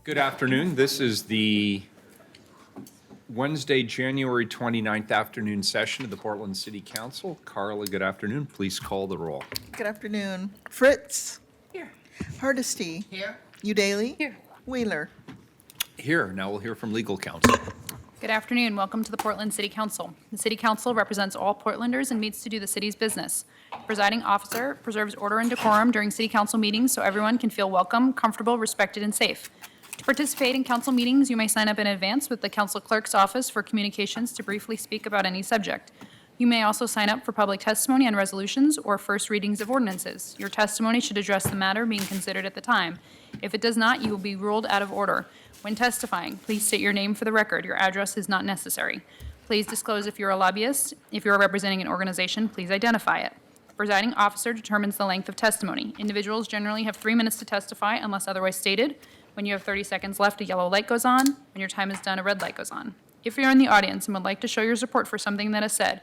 Good afternoon. This is the Wednesday, January 29th afternoon session of the Portland City Council. Carla, good afternoon. Please call the roll. Good afternoon. Fritz. Here. Hardesty. Here. Udaly. Here. Wheeler. Here, now we'll hear from legal counsel. Good afternoon. Welcome to the Portland City Council. The City Council represents all Portlanders and meets to do the city's business. The presiding officer preserves order and decorum during City Council meetings so everyone can feel welcome, comfortable, respected, and safe. To participate in council meetings, you may sign up in advance with the council clerk's office for communications to briefly speak about any subject. You may also sign up for public testimony on resolutions or first readings of ordinances. Your testimony should address the matter being considered at the time. If it does not, you will be ruled out of order. When testifying, please state your name for the record. Your address is not necessary. Please disclose if you're a lobbyist. If you're representing an organization, please identify it. The presiding officer determines the length of testimony. Individuals generally have 3 minutes to testify unless otherwise stated. When you have 30 seconds left, a yellow light goes on. When your time is done, a red light goes on. If you're in the audience and would like to show your support for something that is said,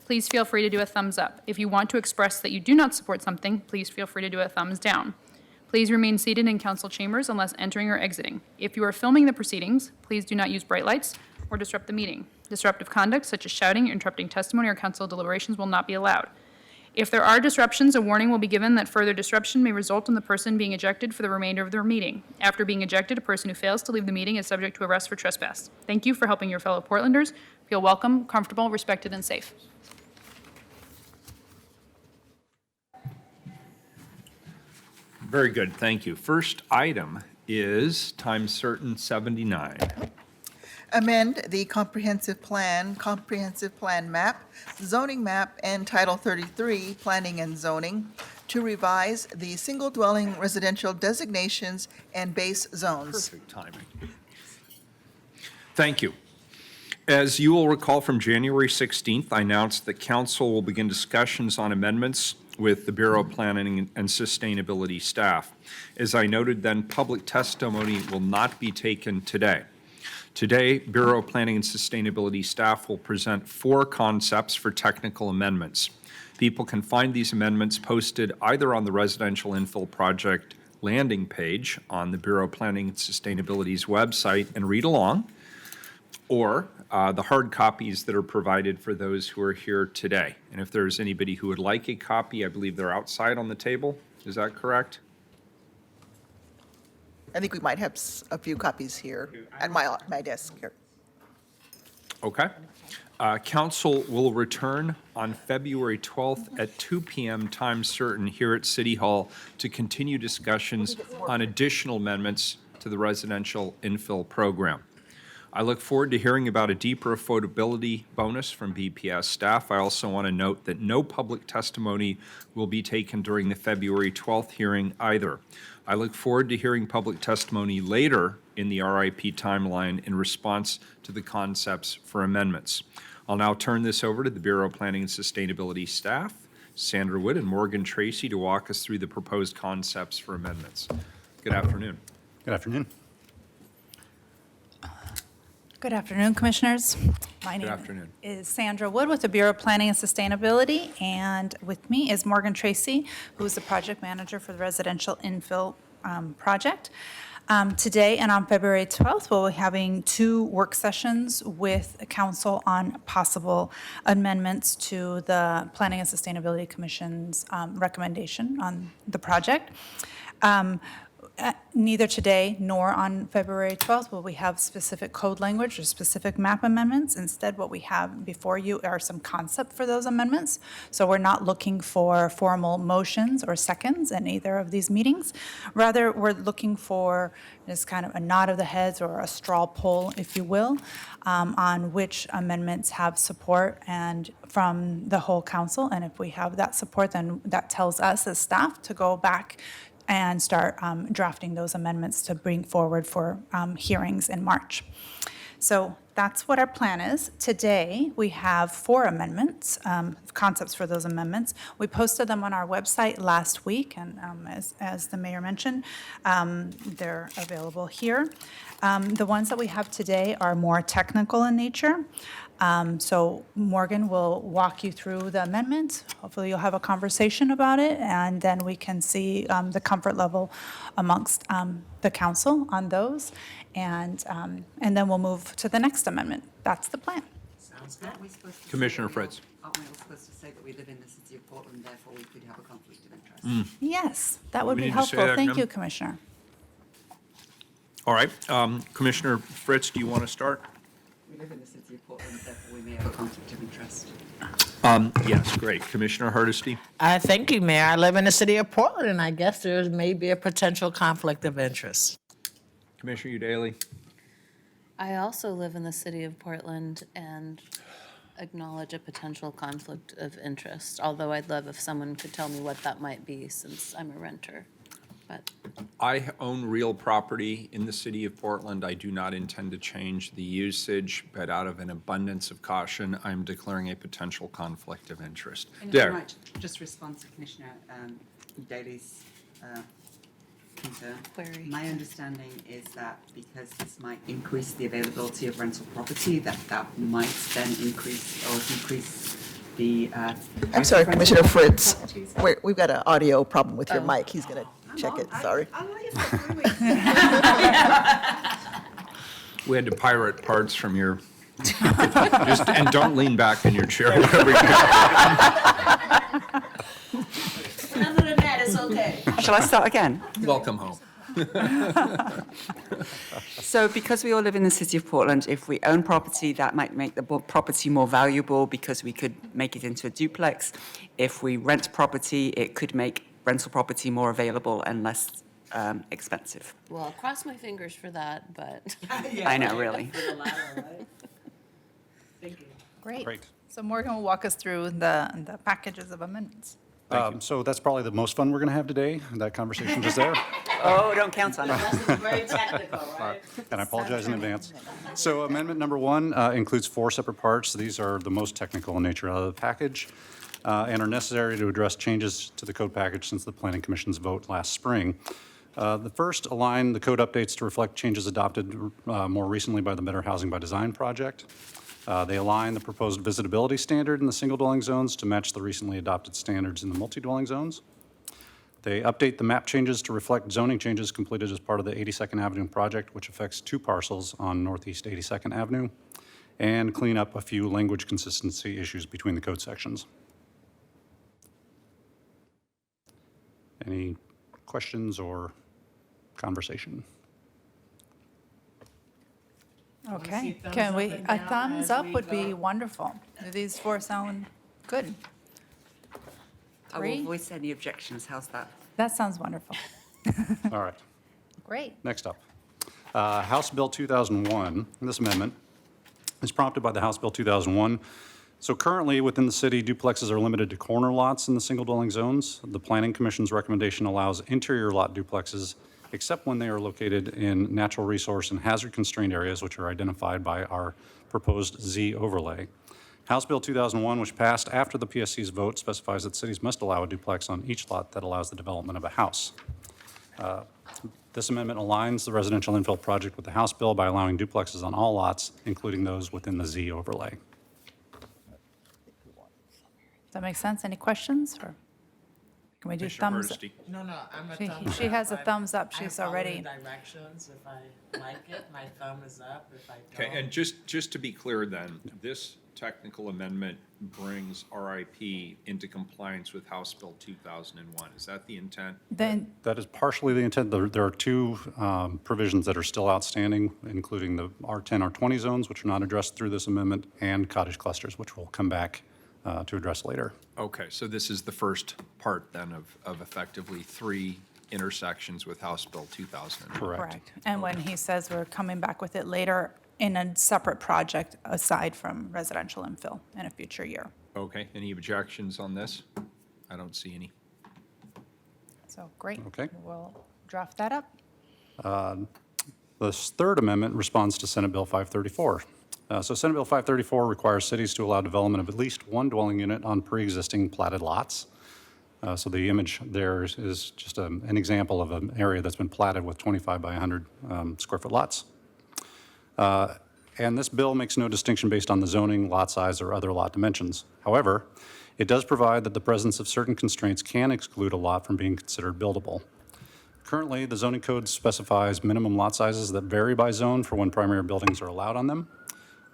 please feel free to do a thumbs up. If you want to express that you do not support something, please feel free to do a thumbs down. Please remain seated in council chambers unless entering or exiting. If you are filming the proceedings, please do not use bright lights or disrupt the meeting. Disruptive conduct such as shouting, interrupting testimony, or council deliberations will not be allowed. If there are disruptions, a warning will be given that further disruption may result in the person being ejected for the remainder of their meeting. After being ejected, a person who fails to leave the meeting is subject to arrest for trespass. Thank you for helping your fellow Portlanders feel welcome, comfortable, respected, and safe. Very good, thank you. First item is time certain 79. Amend the comprehensive plan map, zoning map, and Title 33, planning and zoning, to revise the single-dwelling residential designations and base zones. Perfect timing. Thank you. As you will recall from January 16th, I announced that council will begin discussions on amendments with the Bureau of Planning and Sustainability staff. As I noted then, public testimony will not be taken today. Today, Bureau of Planning and Sustainability staff will present 4 concepts for technical amendments. People can find these amendments posted either on the residential infill project landing page on the Bureau of Planning and Sustainability's website and read along, or the hard copies that are provided for those who are here today. And if there's anybody who would like a copy, I believe they're outside on the table. Is that correct? I think we might have a few copies here at my desk here. Okay. Council will return on February 12th at 2 p.m. time certain here at City Hall to continue discussions on additional amendments to the residential infill program. I look forward to hearing about a deeper affordability bonus from BPS staff. I also want to note that no public testimony will be taken during the February 12th hearing either. I look forward to hearing public testimony later in the RIP timeline in response to the concepts for amendments. I'll now turn this over to the Bureau of Planning and Sustainability staff, Sandra Wood and Morgan Tracy, to walk us through the proposed concepts for amendments. Good afternoon. Good afternoon. Good afternoon, Commissioners. My Good name afternoon. is Sandra Wood with the Bureau of Planning and Sustainability, and with me is Morgan Tracy, who is the project manager for the residential infill project. Today and on February 12th, we'll be having 2 work sessions with Council on possible amendments to the Planning and Sustainability Commission's recommendation on the project. Neither today nor on February 12th will we have specific code language or specific map amendments. Instead, what we have before you are some concept for those amendments. So we're not looking for formal motions or seconds in either of these meetings. Rather, we're looking for just kind of a nod of the heads or a straw poll, if you will, on which amendments have support and from the whole council. And if we have that support, then that tells us as staff to go back and start drafting those amendments to bring forward for hearings in March. So that's what our plan is. Today, we have 4 amendments, concepts for those amendments. We posted them on our website last week, and as the mayor mentioned, they're available here. The ones that we have today are more technical in nature. So Morgan will walk you through the amendments. Hopefully you'll have a conversation about it, and then we can see the comfort level amongst the council on those. And then we'll move to the next amendment. That's the plan. Sounds good. Aren't we supposed to say Commissioner that we all- Fritz. Aren't we all supposed to say that we live in the city of Portland, therefore we could have a conflict of interest? Yes, that would We be need to say helpful. that Thank again? you, Commissioner. All right, Commissioner Fritz, do you want to start? We live in the city of Portland, therefore we may have a conflict of interest. Yes, great. Commissioner Hardesty? Thank you, Mayor. I live in the city of Portland, and I guess there may be a potential conflict of interest. Commissioner Udaly? I also live in the city of Portland and acknowledge a potential conflict of interest, although I'd love if someone could tell me what that might be since I'm a renter. But I own real property in the city of Portland. I do not intend to change the usage, but out of an abundance of caution, I'm declaring a potential conflict of interest. And if I There. might just respond to Commissioner Daly's concern. Query. My understanding is that because this might increase the availability of rental property, that might then increase or decrease the. I'm sorry, rental Commissioner Fritz. properties. We've got an audio problem with your mic. He's going to check it, sorry. We had to pirate parts from your, and don't lean back in your chair. whatever you do. Other than that, it's okay. Shall I start again? Welcome home. So because we all live in the city of Portland, if we own property, that might make the property more valuable because we could make it into a duplex. If we rent property, it could make rental property more available and less expensive. well, I'll cross my fingers for that, but I know, really. Great. Great. So Morgan will walk us through the packages of amendments. So that's probably the most fun we're going to have today, that conversation just there. Oh, don't count on it. Very technical, right? And I apologize in advance. So amendment number 1 includes 4 separate parts. These are the most technical in nature of the package and are necessary to address changes to the code package since the Planning Commission's vote last spring. The first align the code updates to reflect changes adopted more recently by the Better Housing by Design project. They align the proposed visitability standard in the single-dwelling zones to match the recently adopted standards in the multi-dwelling zones. They update the map changes to reflect zoning changes completed as part of the 82nd Avenue project, which affects 2 parcels on Northeast 82nd Avenue, and clean up a few language consistency issues between the code sections. Any questions or conversation? Okay. thumbs Can up we, and a down thumbs as up we would be go. wonderful. Do these 4 sound good? I will 3? voice any objections. How's that? That sounds wonderful. All right. Great. Next up, House Bill 2001. This amendment is prompted by the House Bill 2001. So currently, within the city, duplexes are limited to corner lots in the single-dwelling zones. The Planning Commission's recommendation allows interior lot duplexes, except when they are located in natural resource and hazard-constrained areas, which are identified by our proposed Z overlay. House Bill 2001, which passed after the PSC's vote, specifies that cities must allow a duplex on each lot that allows the development of a house. This amendment aligns the residential infill project with the House bill by allowing duplexes on all lots, including those within the Z overlay. Does that make sense? Any questions, or can we do Commissioner thumbs? Hardesty? No, I'm a She- thumbs up. she has a I- thumbs up. I She's follow already- the directions. If I like it, my thumb is up. If I don't. Okay, and just to be clear then, this technical amendment brings RIP into compliance with House Bill 2001. Is that the intent? Then, That is partially the intent. There are 2 provisions that are still outstanding, including the R10, R20 zones, which are not addressed through this amendment, and cottage clusters, which we'll come back to address later. Okay, so this is the first part then of effectively 3 intersections with House Bill 2001. Correct. correct. And when he says we're coming back with it later in a separate project aside from residential infill in a future year. Okay, any objections on this? I don't see any. So, great. Okay. We'll draft that up. This third amendment responds to Senate Bill 534. So Senate Bill 534 requires cities to allow development of at least 1 dwelling unit on pre-existing platted lots. So the image there is just an example of an area that's been platted with 25 by 100 square foot lots. And this bill makes no distinction based on the zoning, lot size, or other lot dimensions. However, it does provide that the presence of certain constraints can exclude a lot from being considered buildable. Currently, the zoning code specifies minimum lot sizes that vary by zone for when primary buildings are allowed on them.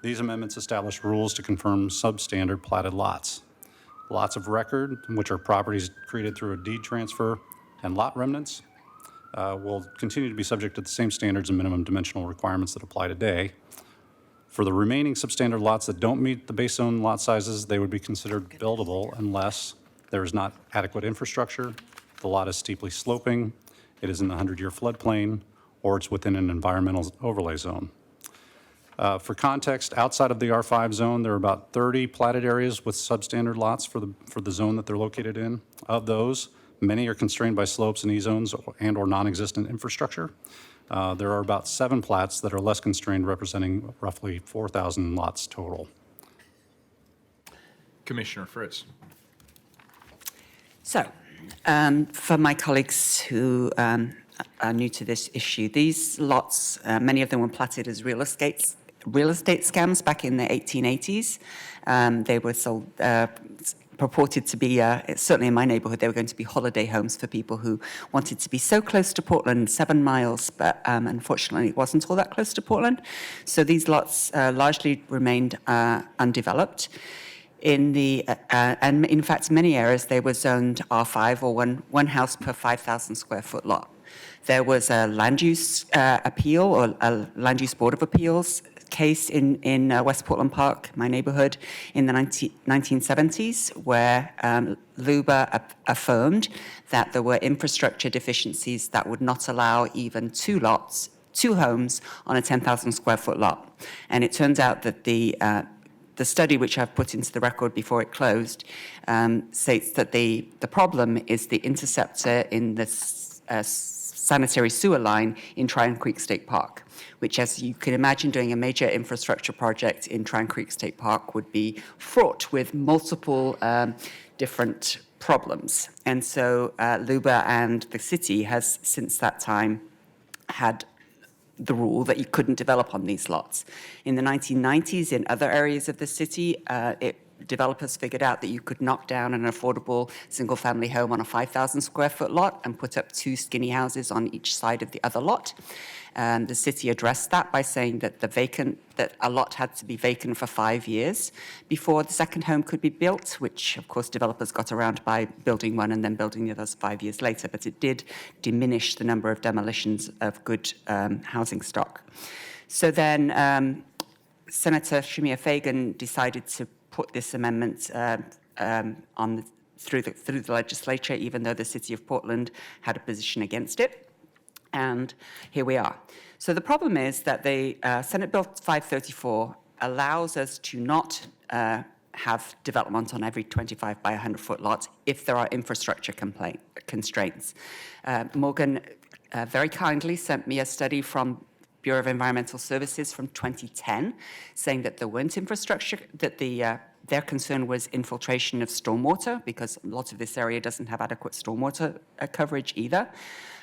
These amendments establish rules to confirm substandard platted lots. Lots of record, which are properties created through a deed transfer, and lot remnants will continue to be subject to the same standards and minimum dimensional requirements that apply today. For the remaining substandard lots that don't meet the base zone lot sizes, they would be considered buildable unless there is not adequate infrastructure, the lot is steeply sloping, it is in the 100-year floodplain, or it's within an environmental overlay zone. For context, outside of the R5 zone, there are about 30 platted areas with substandard lots for the zone that they're located in. Of those, many are constrained by slopes and E-zones and/or non-existent infrastructure. There are about 7 plats that are less constrained, representing roughly 4,000 lots total. Commissioner Fritz. So, for my colleagues who are new to this issue, these lots, many of them were platted as real estate scams back in the 1880s. They were sold, purported to be, certainly in my neighborhood, they were going to be holiday homes for people who wanted to be so close to Portland, 7 miles, but unfortunately it wasn't all that close to Portland. So these lots largely remained undeveloped. And in fact, many areas, they were zoned R5, or one house per 5,000 square foot lot. There was a land use appeal, or a land use board of appeals case in West Portland Park, my neighborhood, in the 1970s, where LUBA affirmed that there were infrastructure deficiencies that would not allow even 2 homes on a 10,000 square foot lot. And it turns out that the study, which I've put into the record before it closed, states that the problem is the interceptor in the sanitary sewer line in Tryon Creek State Park, which, as you can imagine, doing a major infrastructure project in Tryon Creek State Park would be fraught with multiple different problems. And so LUBA and the city has, since that time, had the rule that you couldn't develop on these lots. In the 1990s, in other areas of the city, developers figured out that you could knock down an affordable single-family home on a 5,000 square foot lot and put up 2 skinny houses on each side of the other lot. The city addressed that by saying that that a lot had to be vacant for 5 years before the second home could be built, which of course developers got around by building one and then building the others 5 years later. But it did diminish the number of demolitions of good housing stock. So then Senator Shamir Fagan decided to put this amendment through the legislature, even though the city of Portland had a position against it. And here we are. So the problem is that the Senate Bill 534 allows us to not have development on every 25 by 100 foot lot if there are infrastructure constraints. Morgan very kindly sent me a study from Bureau of Environmental Services from 2010, saying that there weren't infrastructure, that their concern was infiltration of stormwater, because lots of this area doesn't have adequate stormwater coverage either.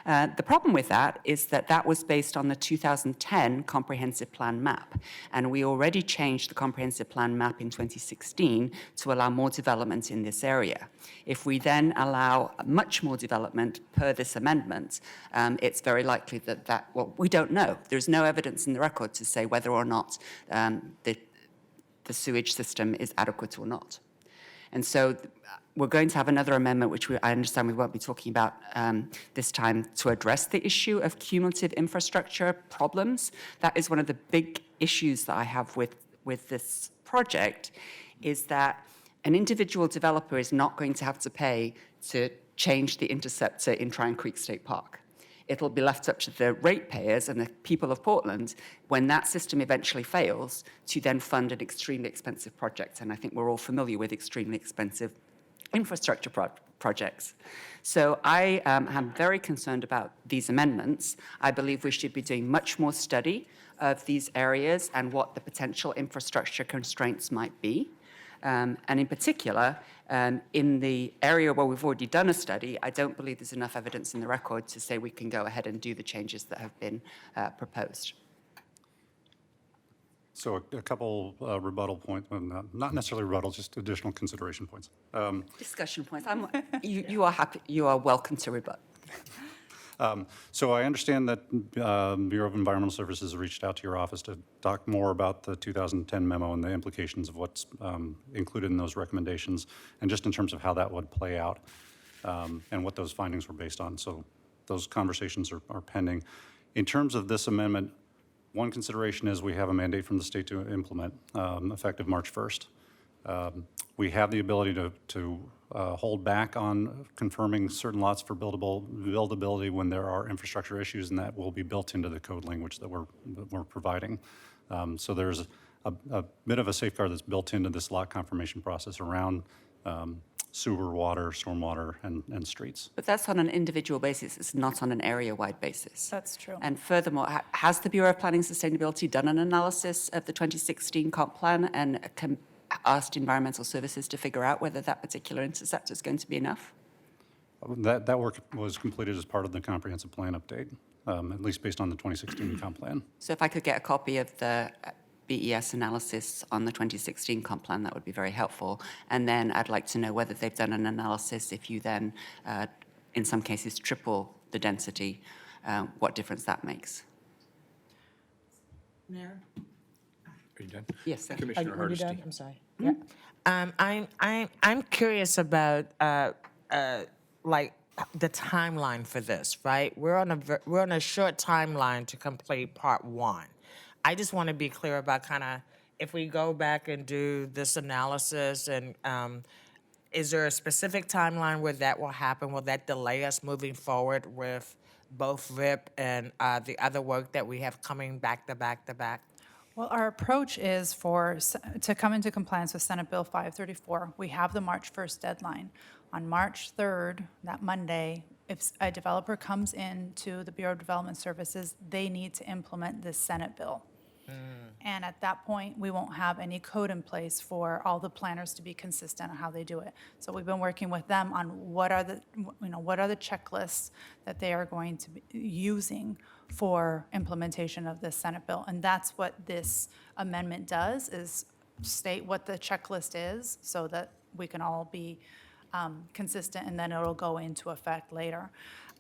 The problem with that is that that was based on the 2010 Comprehensive Plan map, and we already changed the Comprehensive Plan map in 2016 to allow more development in this area. If we then allow much more development per this amendment, it's very likely that, well, we don't know. There's no evidence in the record to say whether or not the sewage system is adequate or not. And so we're going to have another amendment, which I understand we won't be talking about this time, to address the issue of cumulative infrastructure problems. That is one of the big issues that I have with this project, is that an individual developer is not going to have to pay to change the interceptor in Tryon Creek State Park. It'll be left up to the ratepayers and the people of Portland, when that system eventually fails, to then fund an extremely expensive project. And I think we're all familiar with extremely expensive infrastructure projects. So I am very concerned about these amendments. I believe we should be doing much more study of these areas and what the potential infrastructure constraints might be. And in particular, in the area where we've already done a study, I don't believe there's enough evidence in the record to say we can go ahead and do the changes that have been proposed. So a couple rebuttal points, well, not necessarily rebuttal, just additional consideration points. Discussion points. You are happy, you are welcome to rebut. So I understand that Bureau of Environmental Services reached out to your office to talk more about the 2010 memo and the implications of what's included in those recommendations, and just in terms of how that would play out and what those findings were based on. So those conversations are pending. In terms of this amendment, one consideration is we have a mandate from the state to implement effective March 1st. We have the ability to hold back on confirming certain lots for buildability when there are infrastructure issues, and that will be built into the code language that we're providing. So there's a bit of a safeguard that's built into this lot confirmation process around sewer, water, stormwater, and streets. But that's on an individual basis, it's not on an area-wide basis. That's true. And furthermore, has the Bureau of Planning and Sustainability done an analysis of the 2016 comp plan and asked environmental services to figure out whether that particular interceptor is going to be enough? That work was completed as part of the comprehensive plan update, at least based on the 2016 comp plan. So if I could get a copy of the BES analysis on the 2016 comp plan, that would be very helpful. And then I'd like to know whether they've done an analysis if you then, in some cases, triple the density, what difference that makes. Mayor? Are you done? Yes, sir. Commissioner Were you Hardesty. done? I'm sorry. Yeah. I'm curious about like the timeline for this, right? We're on a short timeline to complete part one. I just want to be clear about kind of if we go back and do this analysis, and is there a specific timeline where that will happen? Will that delay us moving forward with both RIP and the other work that we have coming back to back to back? Well, our approach is to come into compliance with Senate Bill 534. We have the March 1st deadline. On March 3rd, that Monday, if a developer comes into the Bureau of Development Services, they need to implement this Senate bill. And at that point, we won't have any code in place for all the planners to be consistent on how they do it. So we've been working with them on what are the checklists that they are going to be using for implementation of this Senate bill. And that's what this amendment does, is state what the checklist is so that we can all be consistent, and then it'll go into effect later.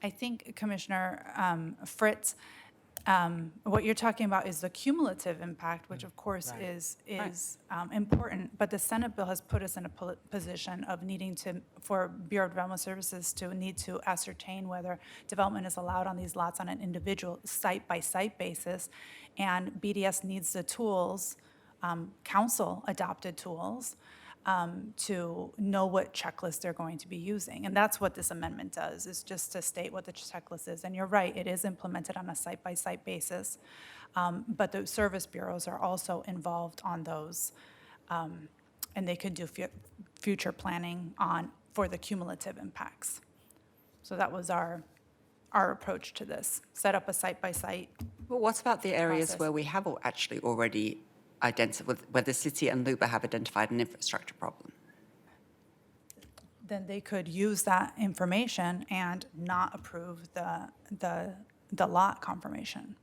I think, Commissioner Fritz, what you're talking about is the cumulative impact, which of course is important, but the Senate bill has put us in a position of needing for Bureau of Development Services to need to ascertain whether development is allowed on these lots on an individual site-by-site basis, and BDS needs the tools, council-adopted tools, to know what checklist they're going to be using. And that's what this amendment does, is just to state what the checklist is. And you're right, it is implemented on a site-by-site basis, but the service bureaus are also involved on those, and they could do future planning for the cumulative impacts. So that was our approach to this, set up a site-by-site. But what about the areas process. where we have actually already identified, where the city and LUBA have identified an infrastructure problem? Then they could use that information and not approve the lot confirmation.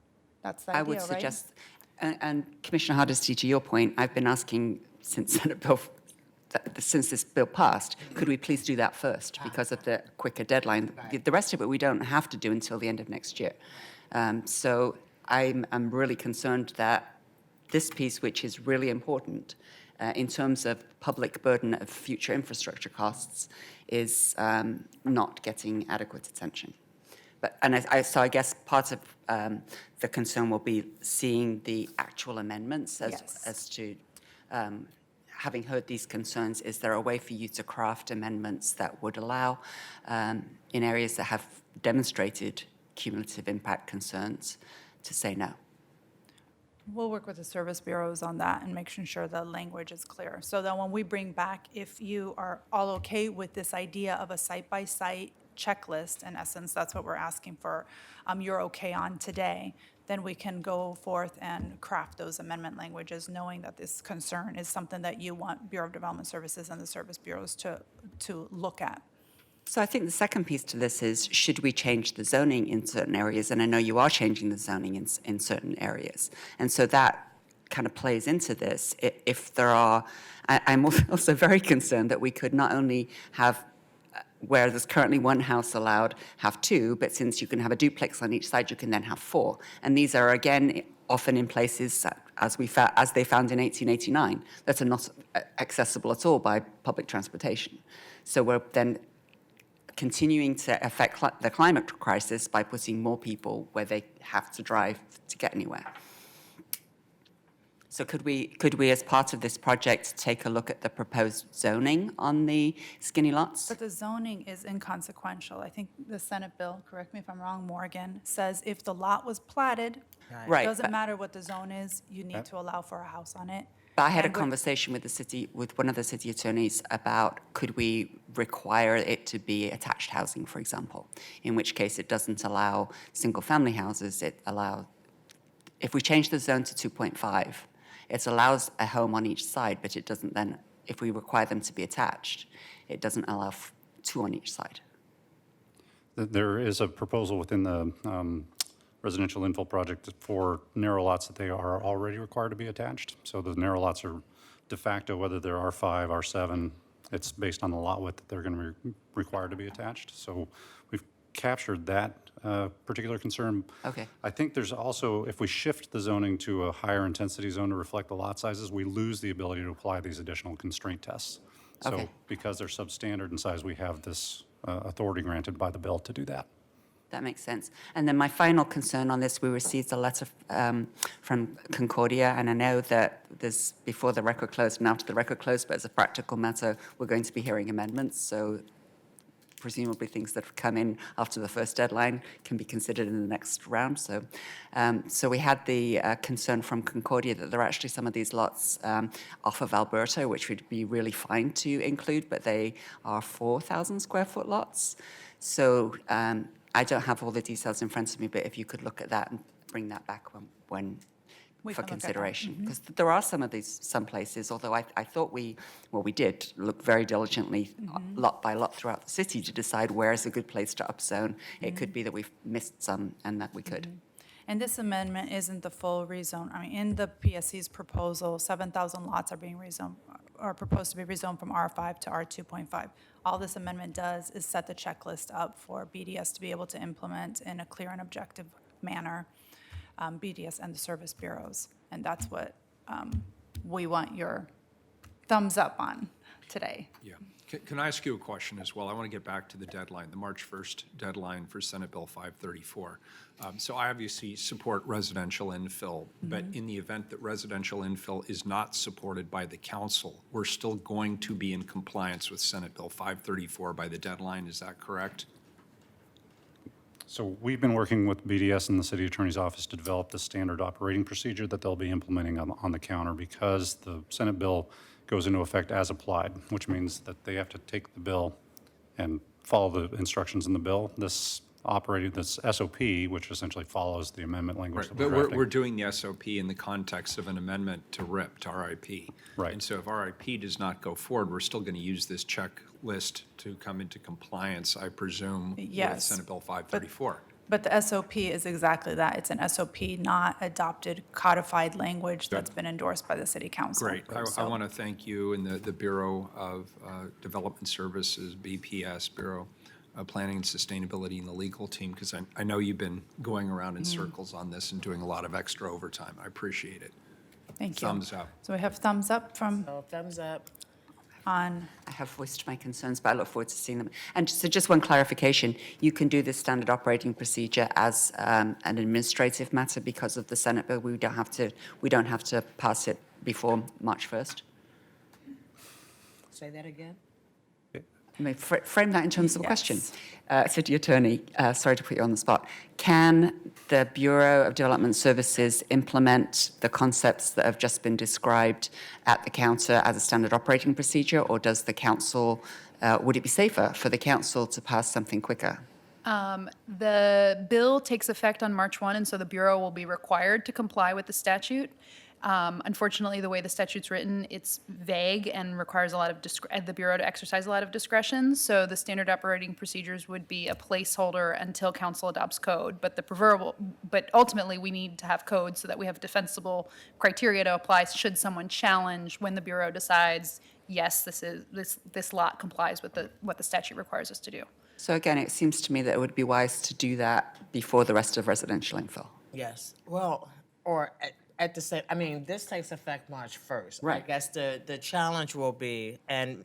That's the idea, I would right? suggest, and Commissioner Hardesty, to your point, I've been asking since since this bill passed, could we please do that first because of the quicker deadline? The rest of it we don't have to do until the end of next year. So I'm really concerned that this piece, which is really important in terms of public burden of future infrastructure costs, is not getting adequate attention. So I guess part of the concern will be seeing the actual amendments as to, having heard these concerns, is there a way for you to craft amendments that would allow, in areas that have demonstrated cumulative impact concerns, to say no? We'll work with the service bureaus on that and making sure the language is clear. So that when we bring back, if you are all okay with this idea of a site-by-site checklist, in essence, that's what we're asking for, you're okay on today, then we can go forth and craft those amendment languages, knowing that this concern is something that you want Bureau of Development Services and the service bureaus to look at. So I think the second piece to this is, should we change the zoning in certain areas? And I know you are changing the zoning in certain areas. And so that kind of plays into this. If there are, I'm also very concerned that we could not only have, where there's currently one house allowed, have two, but since you can have a duplex on each side, you can then have four. And these are, again, often in places, as they found in 1889, that are not accessible at all by public transportation. So we're then continuing to affect the climate crisis by putting more people where they have to drive to get anywhere. So could we, as part of this project, take a look at the proposed zoning on the skinny lots? But the zoning is inconsequential. I think the Senate bill, correct me if I'm wrong, Morgan, says if the lot was platted, Right, it doesn't but- matter what the zone is, you need to allow for a house on it. But I had a And what- conversation with one of the city attorneys about could we require it to be attached housing, for example, in which case it doesn't allow single-family houses, if we change the zone to 2.5, it allows a home on each side, but it doesn't then, if we require them to be attached, it doesn't allow two on each side. There is a proposal within the residential infill project for narrow lots that they are already required to be attached. So the narrow lots are de facto, whether they're R5, R7, it's based on the lot width that they're going to be required to be attached. So we've captured that particular concern. Okay. I think there's also, if we shift the zoning to a higher intensity zone to reflect the lot sizes, we lose the ability to apply these additional constraint tests. So Okay. because they're substandard in size, we have this authority granted by the bill to do that. That makes sense. And then my final concern on this, we received a letter from Concordia, and I know that there's before the record closed and after the record closed, but as a practical matter, we're going to be hearing amendments. So presumably things that have come in after the first deadline can be considered in the next round. So, so we had the concern from Concordia that there are actually some of these lots off of Alberta, which would be really fine to include, but they are 4,000 square foot lots. So I don't have all the details in front of me, but if you could look at that and bring that back when We for can look at that. consideration. Because there are some places, although I thought we did look very diligently lot by lot throughout the city to decide where is a good place to upzone. It could be that we've missed some and that we could. And this amendment isn't the full rezone. I mean, in the PSC's proposal, 7,000 lots are being rezoned, are proposed to be rezoned from R5 to R2.5. All this amendment does is set the checklist up for BDS to be able to implement in a clear and objective manner, BDS and the service bureaus. And that's what we want your thumbs up on today. Yeah. Can I ask you a question as well? I want to get back to the deadline, the March 1st deadline for Senate Bill 534. So I obviously support residential infill, but in the event that residential infill is not supported by the council, we're still going to be in compliance with Senate Bill 534 by the deadline. Is that correct? So we've been working with BDS and the city attorney's office to develop the standard operating procedure that they'll be implementing on the counter because the Senate bill goes into effect as applied, which means that they have to take the bill and follow the instructions in the bill. This SOP, which essentially follows the amendment language that But we're we're drafting. doing the SOP in the context of an amendment to RIP, to RIP. Right. And so if RIP does not go forward, we're still going to use this checklist to come into compliance, I presume, with Yes. Senate Bill 534. But the SOP is exactly that. It's an SOP, not adopted codified language that's been endorsed by the city council. Great. I want to thank you and the Bureau of Development Services, BPS, Bureau of Planning and Sustainability, and the legal team, because I know you've been going around in circles on this and doing a lot of extra overtime. I appreciate it. Thank you. Thumbs up. So we have thumbs up from, So thumbs up. on, I have voiced my concerns, but I look forward to seeing them. And so just one clarification, you can do this standard operating procedure as an administrative matter because of the Senate bill. We don't have to pass it before March 1st. Say that again? I mean, frame that in terms of a question. Yes. City Attorney, sorry to put you on the spot. Can the Bureau of Development Services implement the concepts that have just been described at the counter as a standard operating procedure, or does the council, would it be safer for the council to pass something quicker? The bill takes effect on March 1, and so the Bureau will be required to comply with the statute. Unfortunately, the way the statute's written, it's vague and requires a lot of, the Bureau to exercise a lot of discretion. So the standard operating procedures would be a placeholder until council adopts code. But but ultimately, we need to have code so that we have defensible criteria to apply should someone challenge when the Bureau decides, yes, this lot complies with what the statute requires us to do. So again, it seems to me that it would be wise to do that before the rest of residential infill. Yes, well, or at the same, I mean, this takes effect March 1st. I Right. guess the challenge will be, and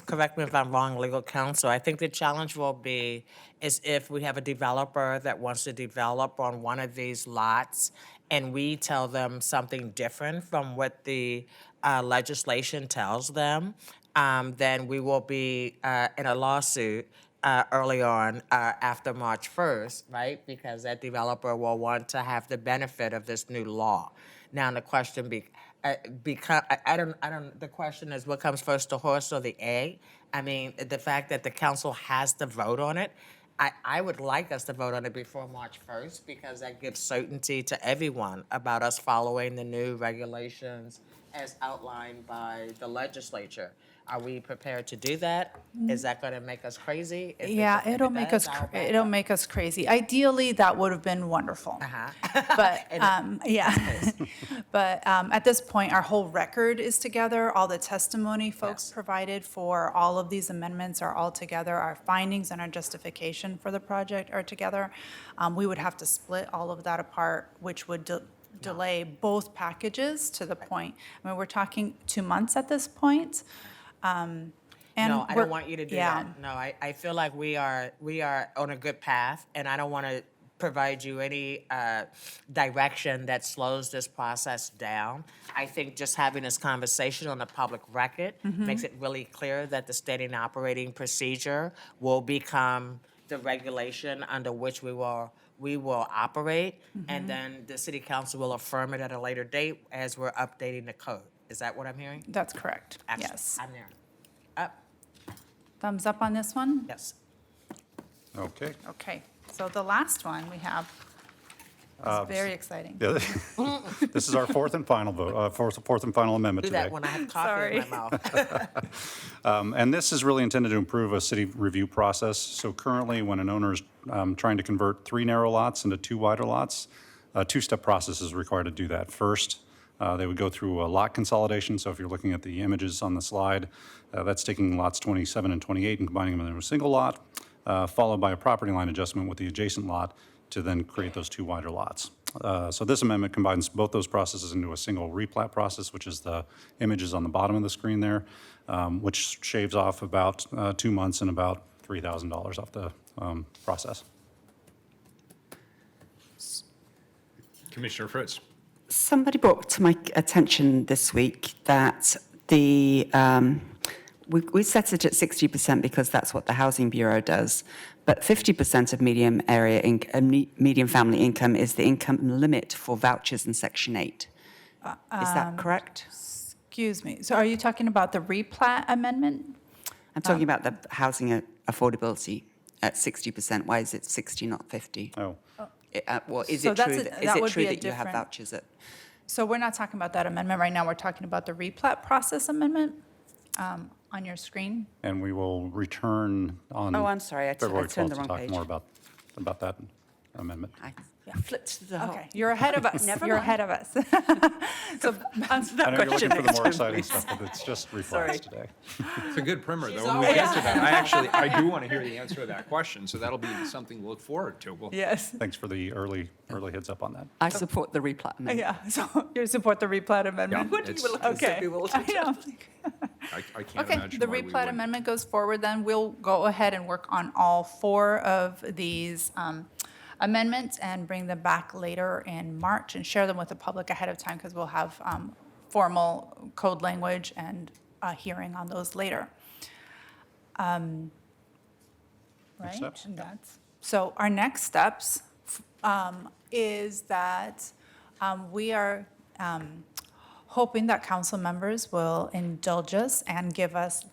correct me if I'm wrong, legal counsel, I think the challenge will be is if we have a developer that wants to develop on one of these lots and we tell them something different from what the legislation tells them, then we will be in a lawsuit early on after March 1st, right? Because that developer will want to have the benefit of this new law. Now, the question the question is what comes first, the horse or the egg? I mean, the fact that the council has to vote on it, I would like us to vote on it before March 1st because that gives certainty to everyone about us following the new regulations as outlined by the legislature. Are we prepared to do that? Is that going to make us crazy? If Yeah, it'll make us, it'll make us crazy. Ideally, that would have been wonderful. But, yeah. But at this point, our whole record is together. All the testimony folks Yes. provided for all of these amendments are all together. Our findings and our justification for the project are together. We would have to split all of that apart, which would delay both packages to the point. I mean, we're talking 2 months at this point. And No, I we're- don't want you to do yeah. that. No, I feel like we are on a good path, and I don't want to provide you any direction that slows this process down. I think just having this conversation on the public record makes it really clear that the standing operating procedure will become the regulation under which we will operate, and then the city council will affirm it at a later date as we're updating the code. Is that what I'm hearing? That's correct. Excellent. Yes. I'm there. Up, Thumbs up on this one? yes. Okay. Okay, so the last one we have is very exciting. Yeah, this is our fourth and final vote, fourth and final amendment Do today. that when I have coffee in my mouth. And this is really intended to improve a city review process. So currently, when an owner is trying to convert 3 narrow lots into 2 wider lots, a 2-step process is required to do that. First, they would go through a lot consolidation. So if you're looking at the images on the slide, that's taking lots 27 and 28 and combining them into a single lot, followed by a property line adjustment with the adjacent lot to then create those 2 wider lots. So this amendment combines both those processes into a single replat process, which is the images on the bottom of the screen there, which shaves off about 2 months and about $3,000 off the process. Commissioner Fritz. Somebody brought to my attention this week that we set it at 60% because that's what the Housing Bureau does, but 50% of median family income is the income limit for vouchers in Section 8. Is that correct? Excuse me, so are you talking about the replat amendment? I'm talking about the housing affordability at 60%. Why is it 60, not 50? Oh, Well, is So it that's true a- that, that is would it true be a that you have different- vouchers at? So we're not talking about that amendment right now, we're talking about the replat process amendment on your screen. and we will return on Oh, I'm sorry, I February turned 12th the to wrong talk page. more about that amendment. I flipped to the whole. Okay, you're ahead of us, Never you're mind. ahead of us. So Answer I that know you're question looking for the next more time, exciting please. stuff, but it's just Sorry. replats today. It's a good primer, though. When we get to that, I do want to hear the answer to that question, so that'll be something to look forward to. Well, Yes, Thanks for the early heads up on that. I support the replat amendment. yeah, so you support the replat amendment? Yeah, it's- Okay, I know. I can't Okay, imagine the why we replat wouldn't. amendment goes forward, then we'll go ahead and work on all 4 of these amendments and bring them back later in March and share them with the public ahead of time, because we'll have formal code language and a hearing on those later. Right? steps? And that's, so our next steps is that we are hoping that council members will indulge us and give us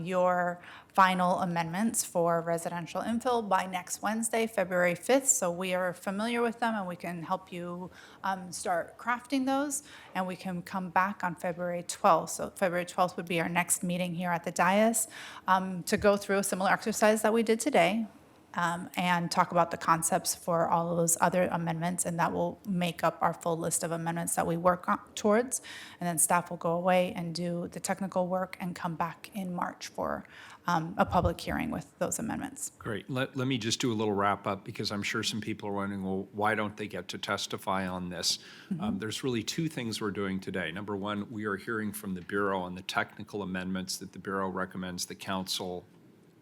your final amendments for residential infill by next Wednesday, February 5th, so we are familiar with them and we can help you start crafting those, and we can come back on February 12th. So February 12th would be our next meeting here at the dais to go through a similar exercise that we did today, and talk about the concepts for all of those other amendments, and that will make up our full list of amendments that we work towards. And then staff will go away and do the technical work and come back in March for a public hearing with those amendments. Great. Let me just do a little wrap up, because I'm sure some people are wondering, well, why don't they get to testify on this? There's really two things we're doing today. Number one, we are hearing from the Bureau on the technical amendments that the Bureau recommends the council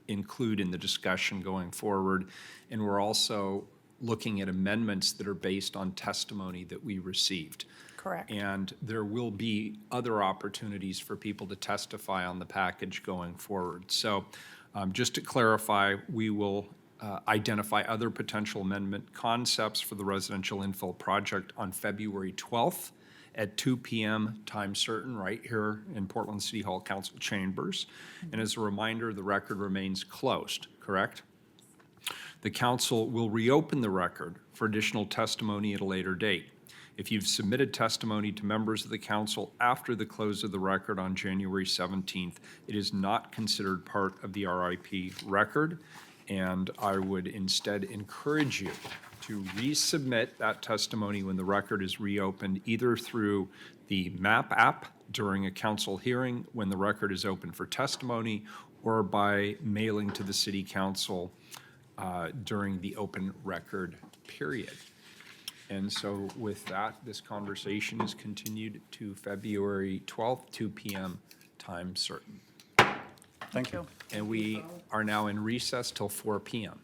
include in the discussion going forward. And we're also looking at amendments that are based on testimony that we received. Correct. And there will be other opportunities for people to testify on the package going forward. So just to clarify, we will identify other potential amendment concepts for the residential infill project on February 12th at 2 p.m. time certain, right here in Portland City Hall Council chambers. And as a reminder, the record remains closed, correct? The council will reopen the record for additional testimony at a later date. If you've submitted testimony to members of the council after the close of the record on January 17th, it is not considered part of the RIP record, and I would instead encourage you to resubmit that testimony when the record is reopened, either through the MAP app during a council hearing when the record is open for testimony, or by mailing to the city council during the open record period. And so with that, this conversation is continued to February 12th, 2 p.m. time certain. Thank you. And we are now in recess till 4 p.m.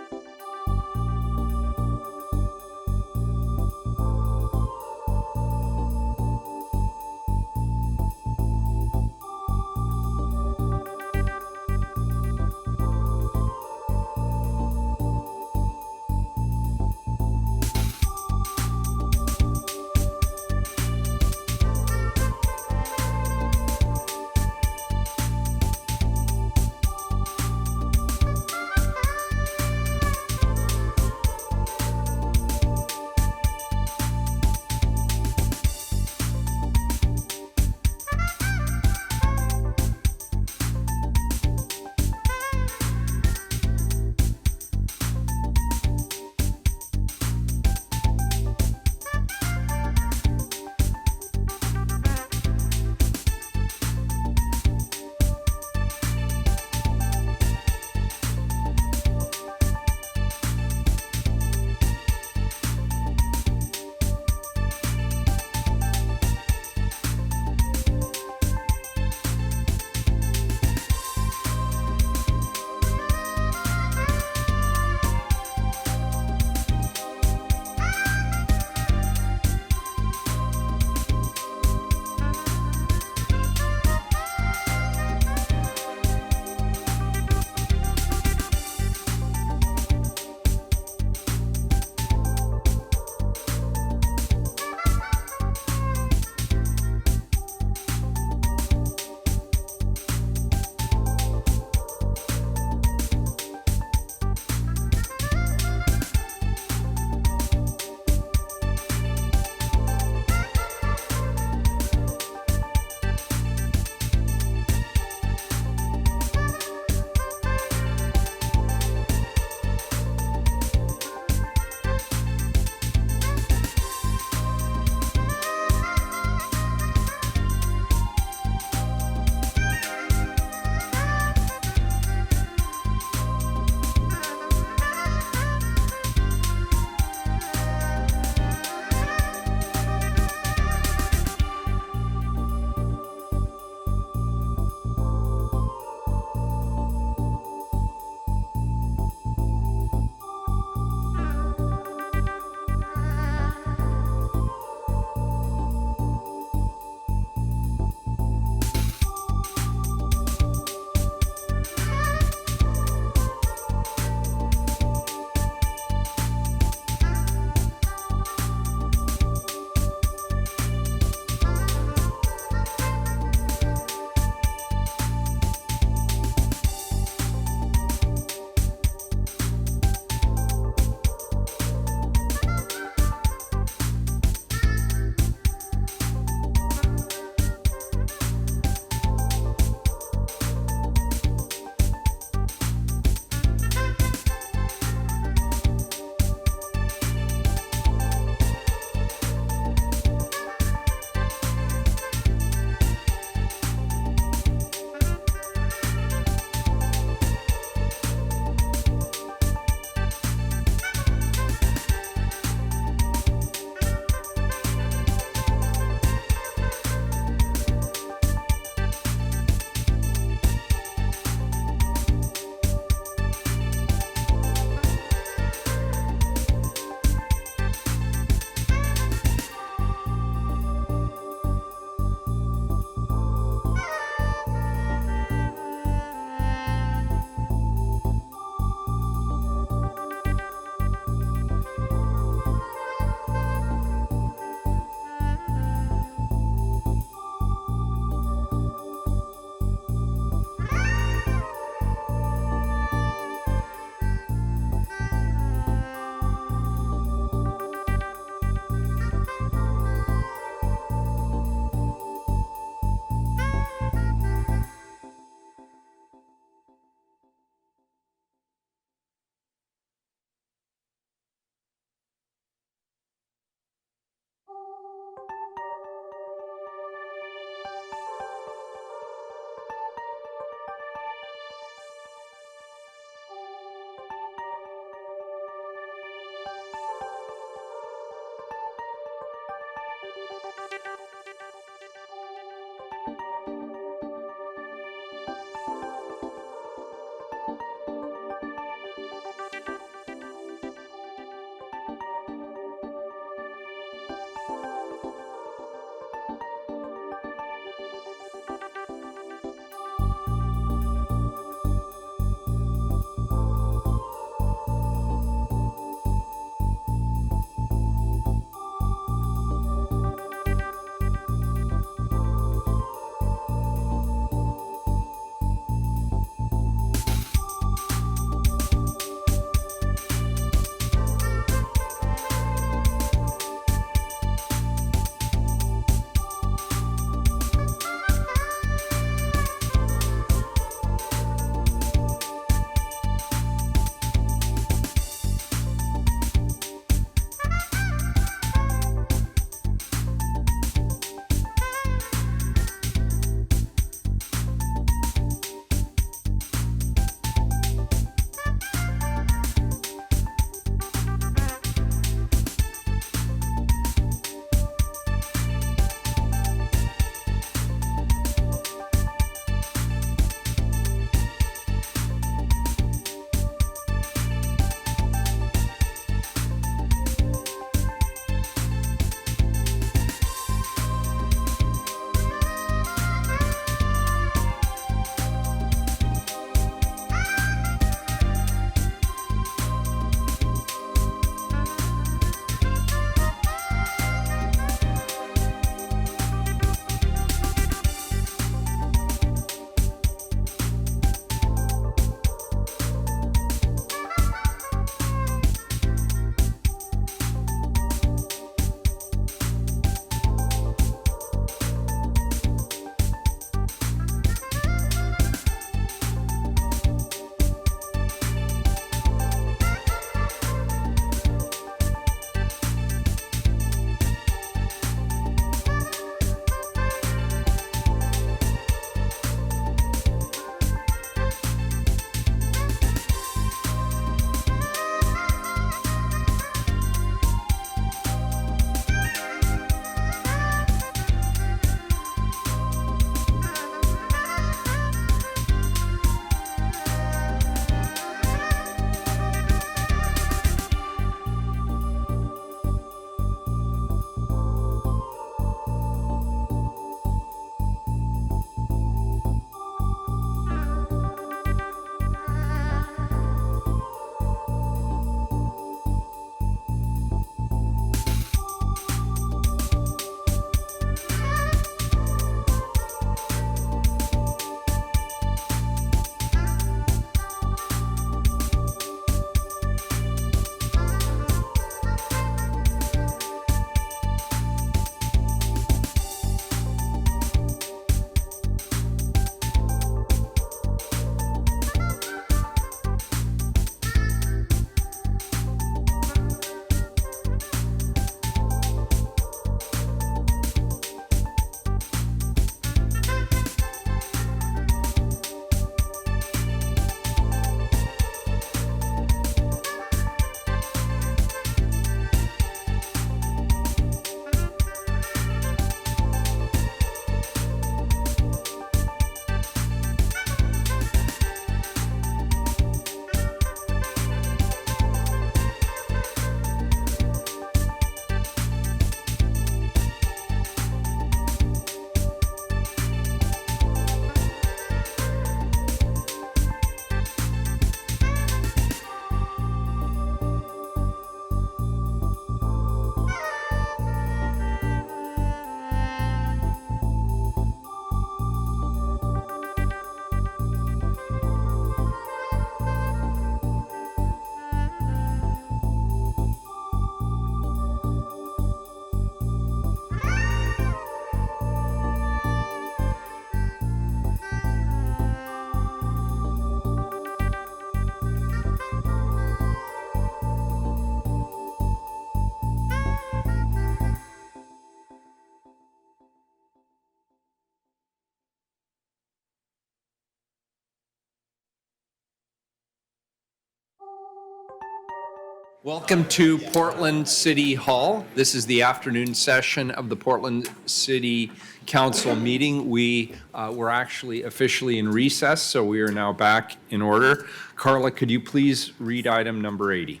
Welcome to Portland City Hall. This is the afternoon session of the Portland City Council meeting. We were actually officially in recess, so we are now back in order. Carla, could you please read item number 80?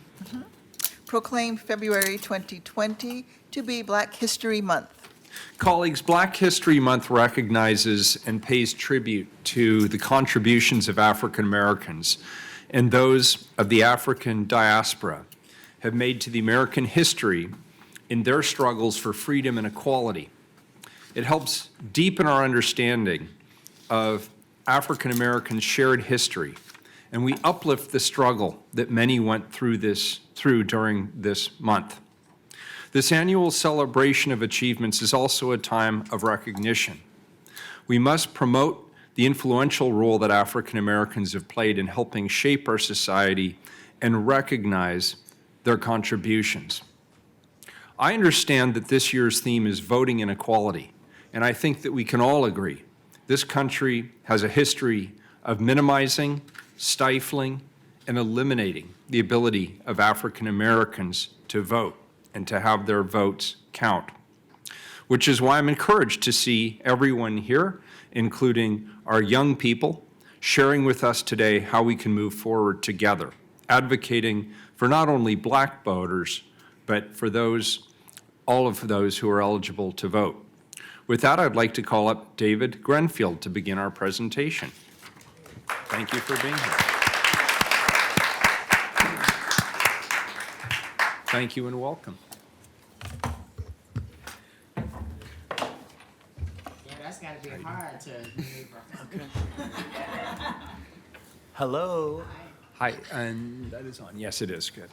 Proclaim February 2020 to be Black History Month. Colleagues, Black History Month recognizes and pays tribute to the contributions of African Americans and those of the African diaspora have made to the American history in their struggles for freedom and equality. It helps deepen our understanding of African Americans' shared history, and we uplift the struggle that many went through during this month. This annual celebration of achievements is also a time of recognition. We must promote the influential role that African Americans have played in helping shape our society and recognize their contributions. I understand that this year's theme is voting inequality, and I think that we can all agree this country has a history of minimizing, stifling, and eliminating the ability of African Americans to vote and to have their votes count, which is why I'm encouraged to see everyone here, including our young people, sharing with us today how we can move forward together, advocating for not only Black voters, but for all of those who are eligible to vote. With that, I'd like to call up David Grenfield to begin our presentation. Thank you for being here. Thank you and welcome. Yeah, that's gotta be hard to maneuver. Hello. Hi, and that is on. Yes, it is. Good.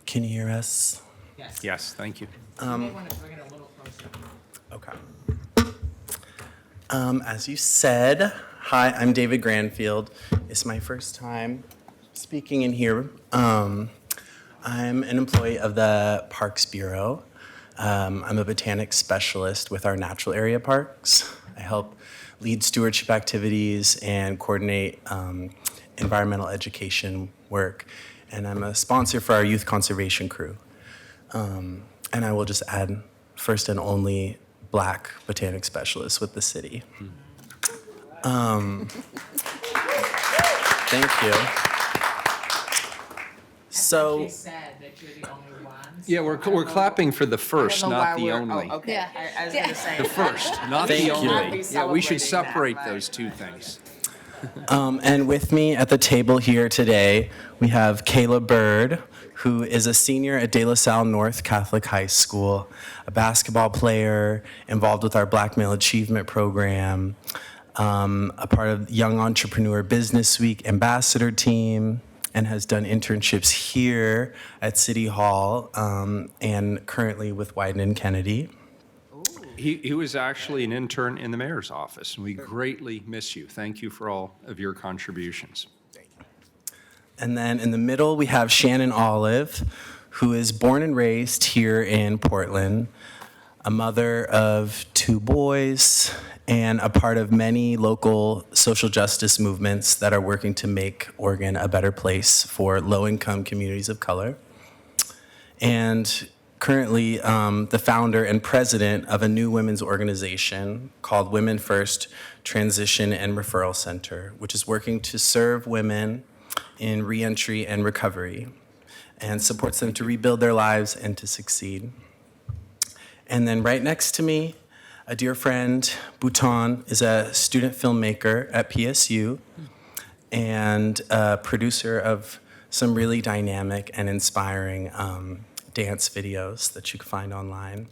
Can you hear us? Yes. Yes, thank you. You may wanna bring it a little closer. Okay. As you said, hi, I'm David Granfield. It's my first time speaking in here. I'm an employee of the Parks Bureau. I'm a botanic specialist with our natural area parks. I help lead stewardship activities and coordinate environmental education work. And I'm a sponsor for our youth conservation crew. And I will just add, first and only Black botanic specialist with the city. Thank you. So, Sad that you're the only ones. Yeah, we're clapping for the first, not the only. Oh, okay. Yeah. I was gonna say. The first, not the Thank you. only. Yeah, we should Celebrating that, separate right. those two things. and with me at the table here today, we have Kayla Bird, who is a senior at De La Salle North Catholic High School, a basketball player involved with our Black Male Achievement Program, a part of Young Entrepreneur Business Week ambassador team, and has done internships here at City Hall and currently with Wyden and Kennedy. He was actually an intern in the mayor's office, and we greatly miss you. Thank you for all of your contributions. And then in the middle, we have Shannon Olive, who is born and raised here in Portland, a mother of 2 boys, and a part of many local social justice movements that are working to make Oregon a better place for low-income communities of color. And currently the founder and president of a new women's organization called Women First Transition and Referral Center, which is working to serve women in reentry and recovery and supports them to rebuild their lives and to succeed. And then right next to me, a dear friend, Bhutan, is a student filmmaker at PSU and a producer of some really dynamic and inspiring dance videos that you can find online.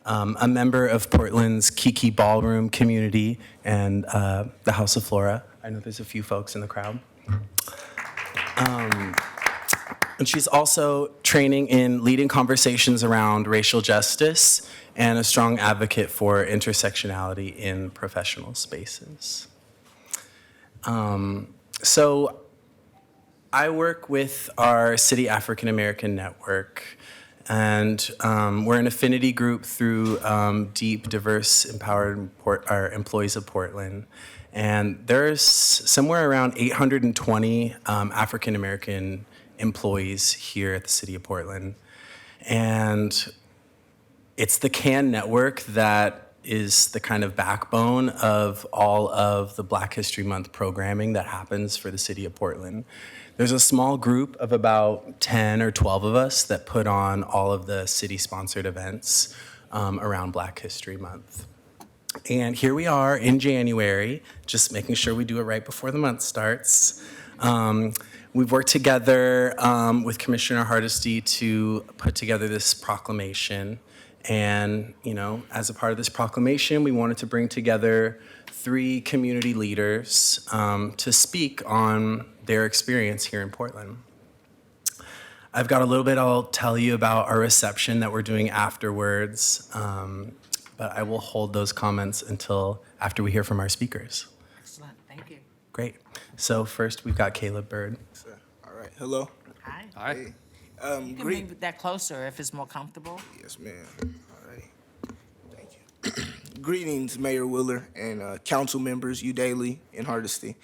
A member of Portland's Kiki Ballroom community and the House of Flora. I know there's a few folks in the crowd. And she's also training in leading conversations around racial justice and a strong advocate for intersectionality in professional spaces. So I work with our City African American Network, and we're an affinity group through Deep, Diverse, Empowered our Employees of Portland. And there's somewhere around 820 African American employees here at the City of Portland. And it's the CAN network that is the kind of backbone of all of the Black History Month programming that happens for the City of Portland. There's a small group of about 10 or 12 of us that put on all of the city-sponsored events around Black History Month. And here we are in January, just making sure we do it right before the month starts. We've worked together with Commissioner Hardesty to put together this proclamation. And, you know, as a part of this proclamation, we wanted to bring together 3 community leaders to speak on their experience here in Portland. I've got a little bit I'll tell you about our reception that we're doing afterwards, but I will hold those comments until after we hear from our speakers. Excellent, thank you. Great. So first, we've got Caleb Bird. All right. Hello. Hi. Hi. You can move that closer if it's more comfortable. Yes, ma'am. All right. Thank you. Greetings, Mayor Willer and council members, Udaley and Hardesty.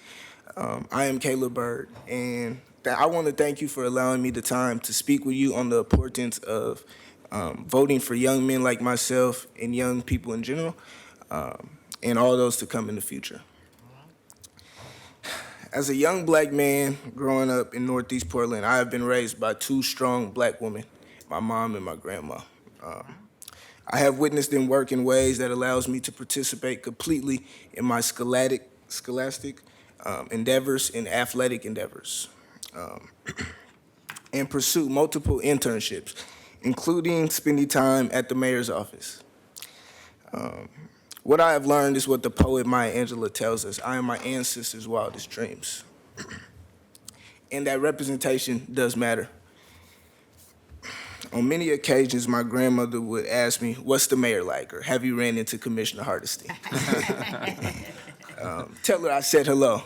I am Caleb Bird, and I want to thank you for allowing me the time to speak with you on the importance of voting for young men like myself and young people in general, and all those to come in the future. As a young Black man growing up in Northeast Portland, I have been raised by 2 strong Black women, my mom and my grandma. I have witnessed them work in ways that allows me to participate completely in my scholastic endeavors and athletic endeavors, and pursue multiple internships, including spending time at the mayor's office. What I have learned is what the poet Maya Angelou tells us: I am my ancestors' wildest dreams. And that representation does matter. On many occasions, my grandmother would ask me, "What's the mayor like?" or "Have you ran into Commissioner Hardesty?" Tell her I said hello.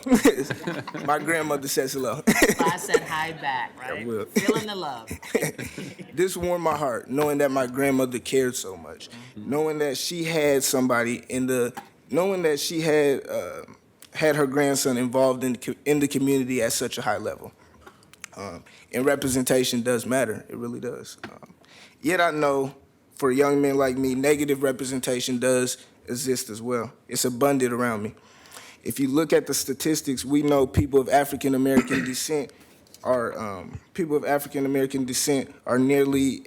My grandmother says hello. I said hi back, right? I will. Feeling the love. This warmed my heart, knowing that my grandmother cared so much, knowing that she had somebody knowing that she had her grandson involved in the community at such a high level. And representation does matter, it really does. Yet I know for young men like me, negative representation does exist as well. It's abundant around me. If you look at the statistics, we know people of African American descent are nearly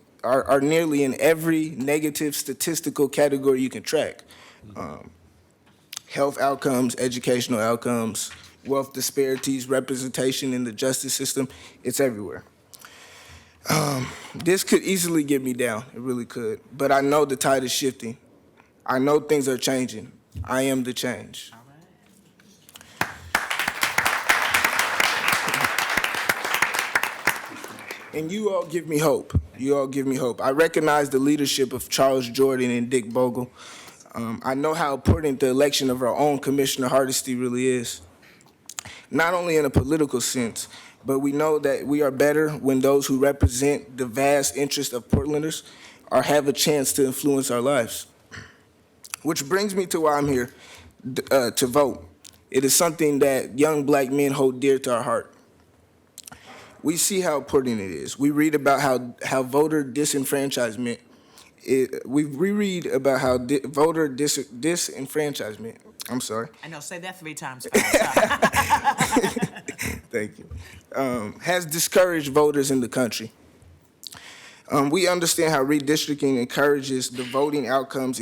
in every negative statistical category you can track. Health outcomes, educational outcomes, wealth disparities, representation in the justice system, it's everywhere. This could easily get me down, it really could, but I know the tide is shifting. I know things are changing. I am the change. And you all give me hope. You all give me hope. I recognize the leadership of Charles Jordan and Dick Bogle. I know how important the election of our own Commissioner Hardesty really is. Not only in a political sense, but we know that we are better when those who represent the vast interest of Portlanders have a chance to influence our lives. Which brings me to why I'm here, to vote. It is something that young Black men hold dear to our heart. We see how important it is. We read about how voter disenfranchisement, we read about how voter disenfranchisement, I'm sorry. I know, say that 3 times fast. Thank you. Has discouraged voters in the country. We understand how redistricting encourages the voting outcomes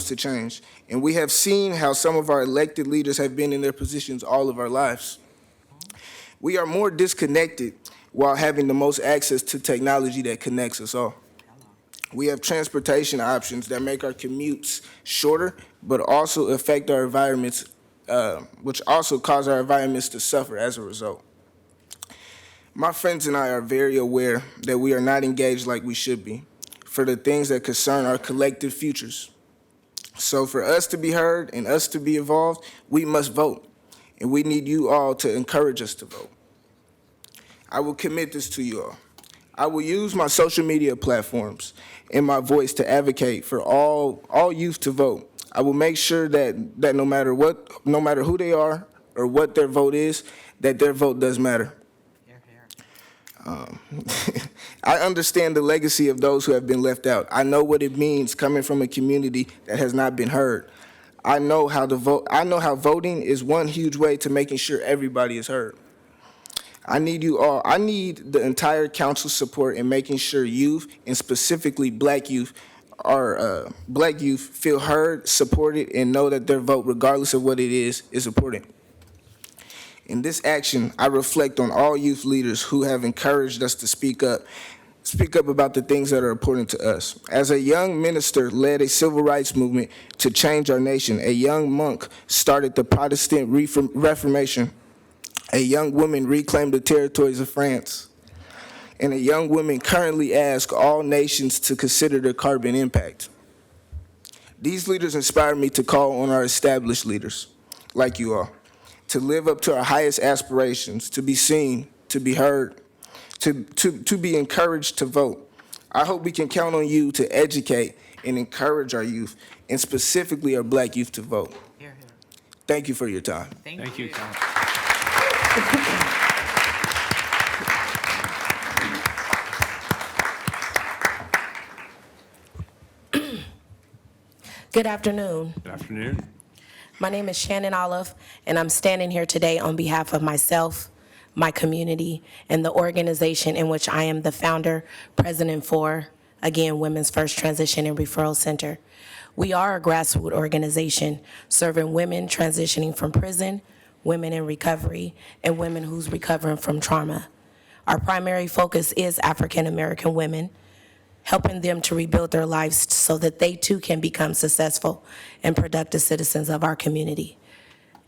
to change, and we have seen how some of our elected leaders have been in their positions all of our lives. We are more disconnected while having the most access to technology that connects us all. We have transportation options that make our commutes shorter, but also affect our environments, which also cause our environments to suffer as a result. My friends and I are very aware that we are not engaged like we should be for the things that concern our collective futures. So for us to be heard and us to be involved, we must vote, and we need you all to encourage us to vote. I will commit this to you all. I will use my social media platforms and my voice to advocate for all youth to vote. I will make sure that no matter who they are or what their vote is, that their vote does matter. I understand the legacy of those who have been left out. I know what it means coming from a community that has not been heard. I know how to vote. I know how voting is one huge way to making sure everybody is heard. I need you all. I need the entire council's support in making sure youth, and specifically black youth, feel heard, supported, and know that their vote, regardless of what it is important. In this action, I reflect on all youth leaders who have encouraged us to speak up about the things that are important to us. As a young minister led a civil rights movement to change our nation, a young monk started the Protestant Reformation, a young woman reclaimed the territories of France, and a young woman currently asks all nations to consider their carbon impact. These leaders inspire me to call on our established leaders, like you all, to live up to our highest aspirations, to be seen, to be heard, to be encouraged to vote. I hope we can count on you to educate and encourage our youth, and specifically our black youth, to vote. Thank you for your time. Thank you, Council. Good afternoon. Good afternoon. My name is Shannon Olive, and I'm standing here today on behalf of myself, my community, and the organization in which I am the founder, president for, again, Women's First Transition and Referral Center. We are a grassroots organization serving women transitioning from prison, women in recovery, and women who's recovering from trauma. Our primary focus is African American women, helping them to rebuild their lives so that they too can become successful and productive citizens of our community.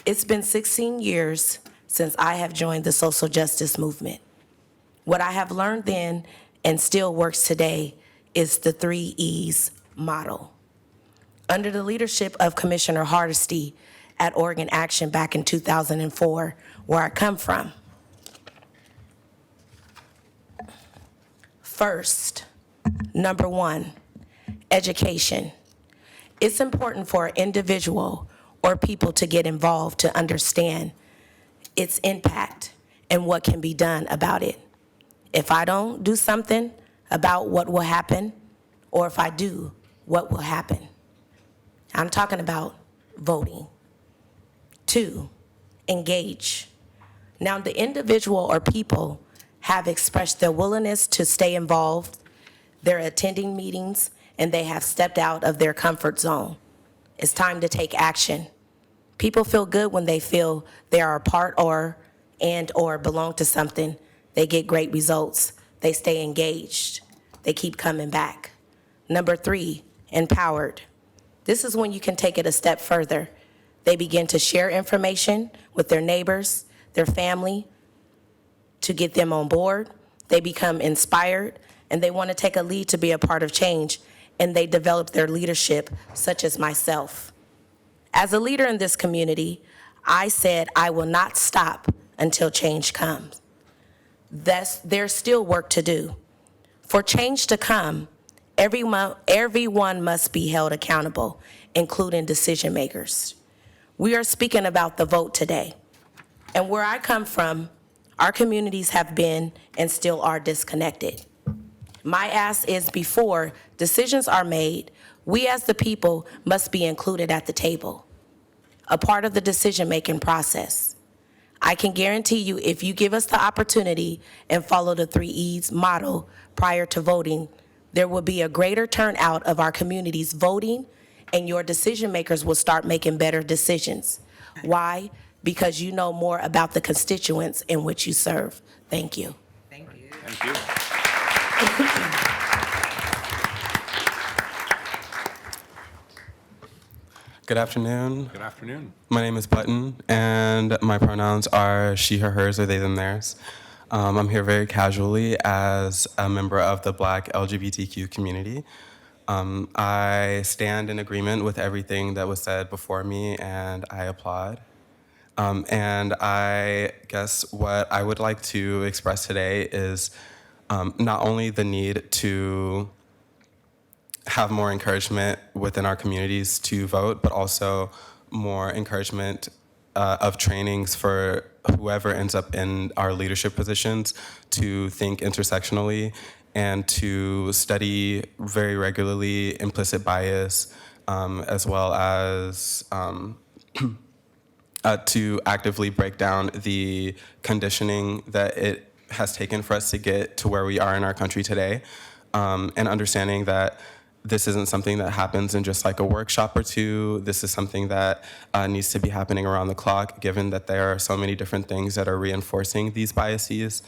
It's been 16 years since I have joined the social justice movement. What I have learned then and still works today is the 3 E's model. Under the leadership of Commissioner Hardesty at Oregon Action back in 2004, where I come from. First, number 1, education. It's important for an individual or people to get involved to understand its impact and what can be done about it. If I don't do something about what will happen, or if I do, what will happen? I'm talking about voting. 2, engage. Now, the individual or people have expressed their willingness to stay involved. They're attending meetings, and they have stepped out of their comfort zone. It's time to take action. People feel good when they feel they are a part or belong to something. They get great results. They stay engaged. They keep coming back. Number 3, empowered. This is when you can take it a step further. They begin to share information with their neighbors, their family, to get them on board. They become inspired, and they want to take a lead to be a part of change, and they develop their leadership, such as myself. As a leader in this community, I said I will not stop until change comes. There's still work to do. For change to come, everyone must be held accountable, including decision makers. We are speaking about the vote today. And where I come from, our communities have been and still are disconnected. My ask is, before decisions are made, we as the people must be included at the table, a part of the decision-making process. I can guarantee you, if you give us the opportunity and follow the 3 E's model prior to voting, there will be a greater turnout of our communities voting, and your decision makers will start making better decisions. Why? Because you know more about the constituents in which you serve. Thank you. Thank you. Thank you. Good afternoon. Good afternoon. My name is Button, and my pronouns are she, her, hers, or they, them, theirs. I'm here very casually as a member of the Black LGBTQ community. I stand in agreement with everything that was said before me, and I applaud. And I guess what I would like to express today is not only the need to have more encouragement within our communities to vote, but also more encouragement of trainings for whoever ends up in our leadership positions to think intersectionally and to study very regularly implicit bias, as well as to actively break down the conditioning that it has taken for us to get to where we are in our country today, and understanding that this isn't something that happens in just like a workshop or two. This is something that needs to be happening around the clock, given that there are so many different things that are reinforcing these biases.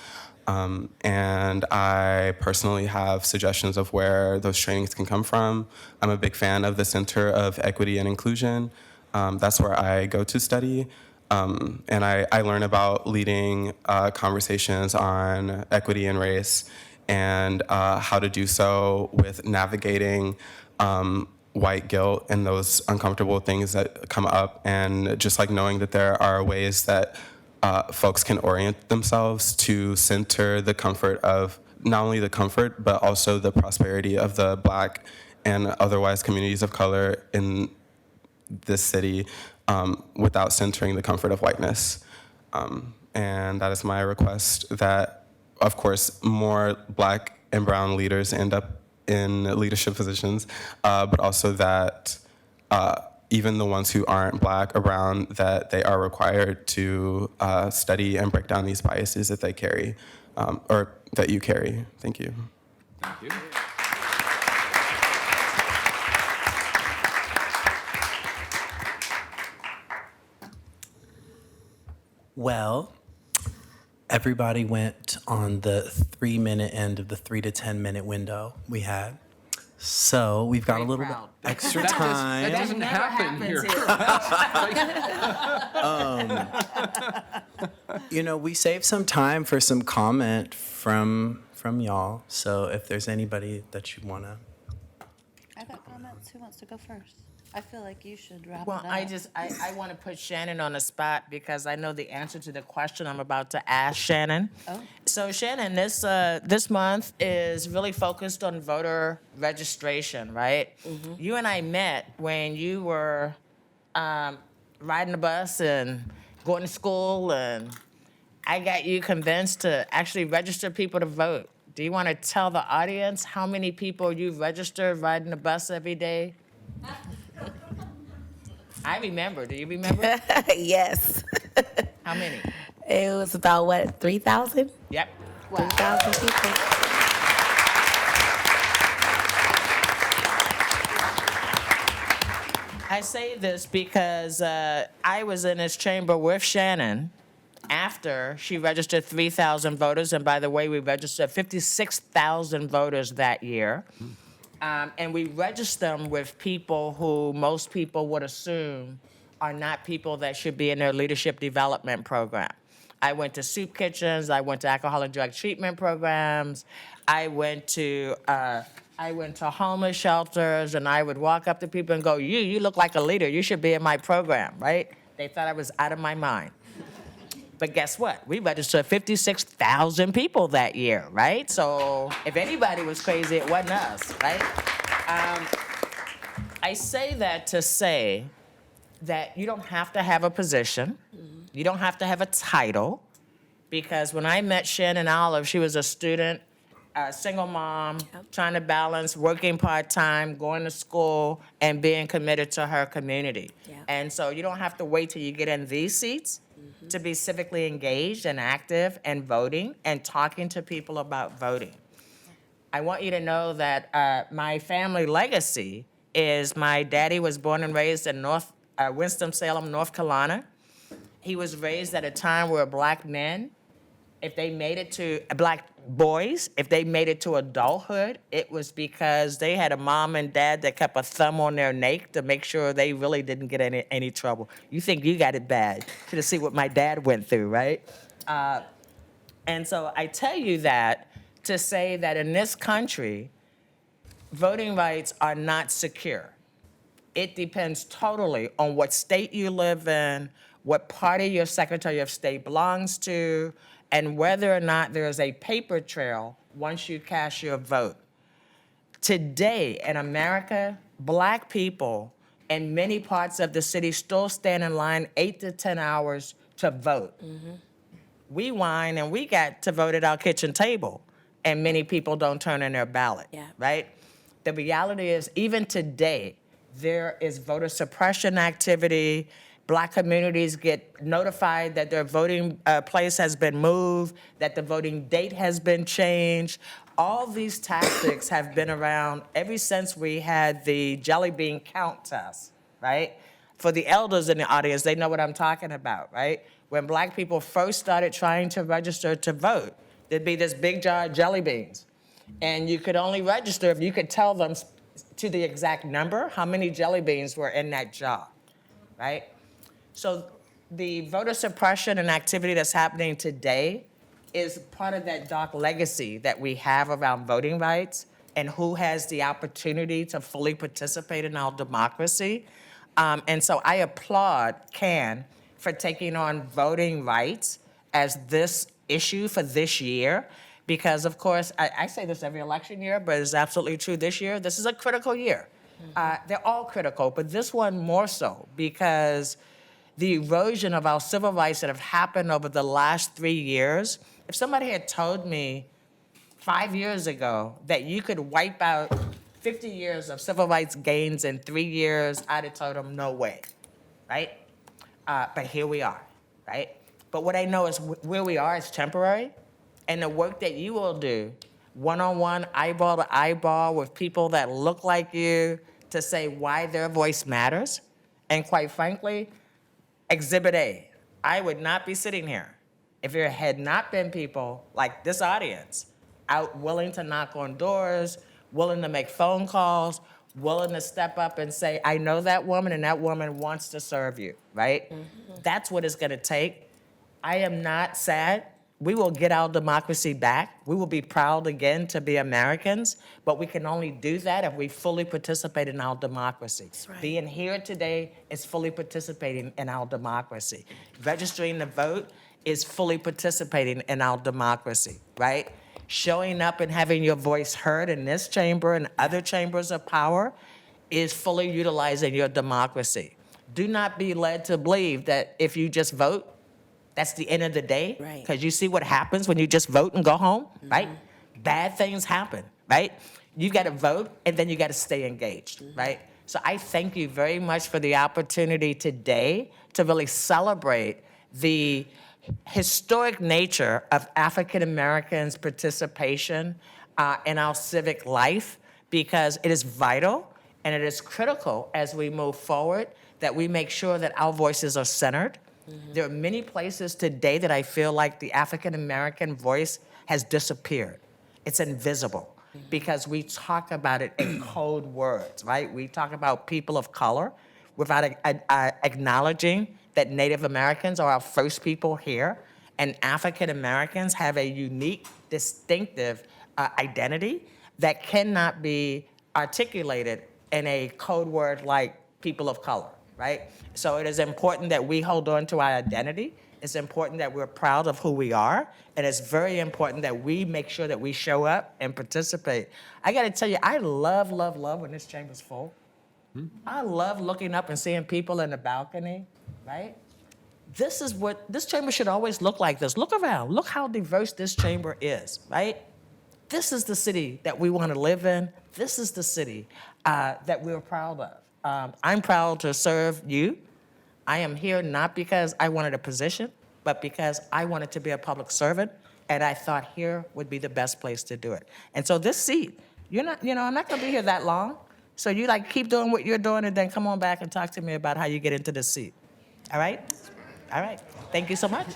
And I personally have suggestions of where those trainings can come from. I'm a big fan of the Center of Equity and Inclusion. That's where I go to study. And I learn about leading conversations on equity and race and how to do so with navigating white guilt and those uncomfortable things that come up, and just like knowing that there are ways that folks can orient themselves to center the comfort of not only the comfort but also the prosperity of the Black and otherwise communities of color in this city, without centering the comfort of whiteness. And that is my request, that, of course, more Black and brown leaders end up in leadership positions, but also that even the ones who aren't Black or brown, that they are required to study and break down these biases that they carry, or that you carry. Thank you. Thank you. Well, everybody went on the 3-minute end of the 3 to 10-minute window we had. So we've got a little bit extra time. That doesn't happen here. You know, we saved some time for some comment from y'all. So if there's anybody that you want to. I got comments. Who wants to go first? I feel like you should wrap Well, it up. I want to put Shannon on the spot because I know the answer to the question I'm about to ask Shannon. Oh. So Shannon, this month is really focused on voter registration, right? Mm-hmm. You and I met when you were riding the bus and going to school, and I got you convinced to actually register people to vote. Do you want to tell the audience how many people you've registered riding the bus every day? I remember. Do you remember? Yes. How many? It was about, what, 3,000? Yep. 3,000 people. I say this because I was in this chamber with Shannon after she registered 3,000 voters. And by the way, we registered 56,000 voters that year. And we register them with people who most people would assume are not people that should be in their leadership development program. I went to soup kitchens. I went to alcohol and drug treatment programs. I went to homeless shelters, and I would walk up to people and go, you look like a leader. You should be in my program, right? They thought I was out of my mind. But guess what? We registered 56,000 people that year, right? So if anybody was crazy, it wasn't us, right? I say that to say that you don't have to have a position. You don't have to have a title. Because when I met Shannon Olive, she was a student, a single mom, trying to balance working part-time, going to school, and being committed to her community. Yeah. And so you don't have to wait till you get in these seats to be civically engaged and active and voting and talking to people about voting. I want you to know that my family legacy is my daddy was born and raised in Winston-Salem, North Carolina. He was raised at a time where Black men, if they made it to, Black boys, if they made it to adulthood, it was because they had a mom and dad that kept a thumb on their neck to make sure they really didn't get any trouble. You think you got it bad. Should have seen what my dad went through, right? And so I tell you that to say that in this country, voting rights are not secure. It depends totally on what state you live in, what party your Secretary of State belongs to, and whether or not there is a paper trail once you cast your vote. Today in America, Black people and many parts of the city still stand in line 8 to 10 hours to vote. We whine and we got to vote at our kitchen table, and many people don't turn in their ballot, right? The reality is, even today, there is voter suppression activity. Black communities get notified that their voting place has been moved, that the voting date has been changed. All these tactics have been around ever since we had the jelly bean count test, right? For the elders in the audience, they know what I'm talking about, right? When Black people first started trying to register to vote, there'd be this big jar of jelly beans. And you could only register if you could tell them to the exact number how many jelly beans were in that jar, right? So the voter suppression and activity that's happening today is part of that dark legacy that we have around voting rights and who has the opportunity to fully participate in our democracy. And so I applaud CAN for taking on voting rights as this issue for this year, because of course, I say this every election year, but it's absolutely true this year. This is a critical year. They're all critical, but this one more so, because the erosion of our civil rights that have happened over the last 3 years, if somebody had told me 5 years ago that you could wipe out 50 years of civil rights gains in 3 years, I'd have told them no way, right? But here we are, right? But what I know is where we are is temporary, and the work that you will do, one-on-one, eyeball to eyeball with people that look like you, to say why their voice matters. And quite frankly, Exhibit A, I would not be sitting here if there had not been people like this audience out willing to knock on doors, willing to make phone calls, willing to step up and say, I know that woman and that woman wants to serve you, right? That's what it's gonna take. I am not sad. We will get our democracy back. We will be proud again to be Americans, but we can only do that if we fully participate in our democracy. Being here today is fully participating in our democracy. Registering to vote is fully participating in our democracy, right? Showing up and having your voice heard in this chamber and other chambers of power is fully utilizing your democracy. Do not be led to believe that if you just vote, that's the end of the day. Right. Because you see what happens when you just vote and go home, right? Bad things happen, right? You got to vote and then you got to stay engaged, right? So I thank you very much for the opportunity today to really celebrate the historic nature of African Americans' participation in our civic life, because it is vital and it is critical as we move forward that we make sure that our voices are centered. There are many places today that I feel like the African American voice has disappeared. It's invisible because we talk about it in code words, right? We talk about people of color without acknowledging that Native Americans are our first people here, and African Americans have a unique, distinctive identity that cannot be articulated in a code word like people of color, right? So it is important that we hold on to our identity. It's important that we're proud of who we are. And it's very important that we make sure that we show up and participate. I gotta tell you, I love, love, love when this chamber's full. I love looking up and seeing people in the balcony, right? This is what, this chamber should always look like this. Look around, look how diverse this chamber is, right? This is the city that we wanna live in. This is the city that we're proud of. I'm proud to serve you. I am here not because I wanted a position, but because I wanted to be a public servant, and I thought here would be the best place to do it. And so this seat, you're not, I'm not gonna be here that long, so you like keep doing what you're doing and then come on back and talk to me about how you get into this seat. All right? All right. Thank you so much.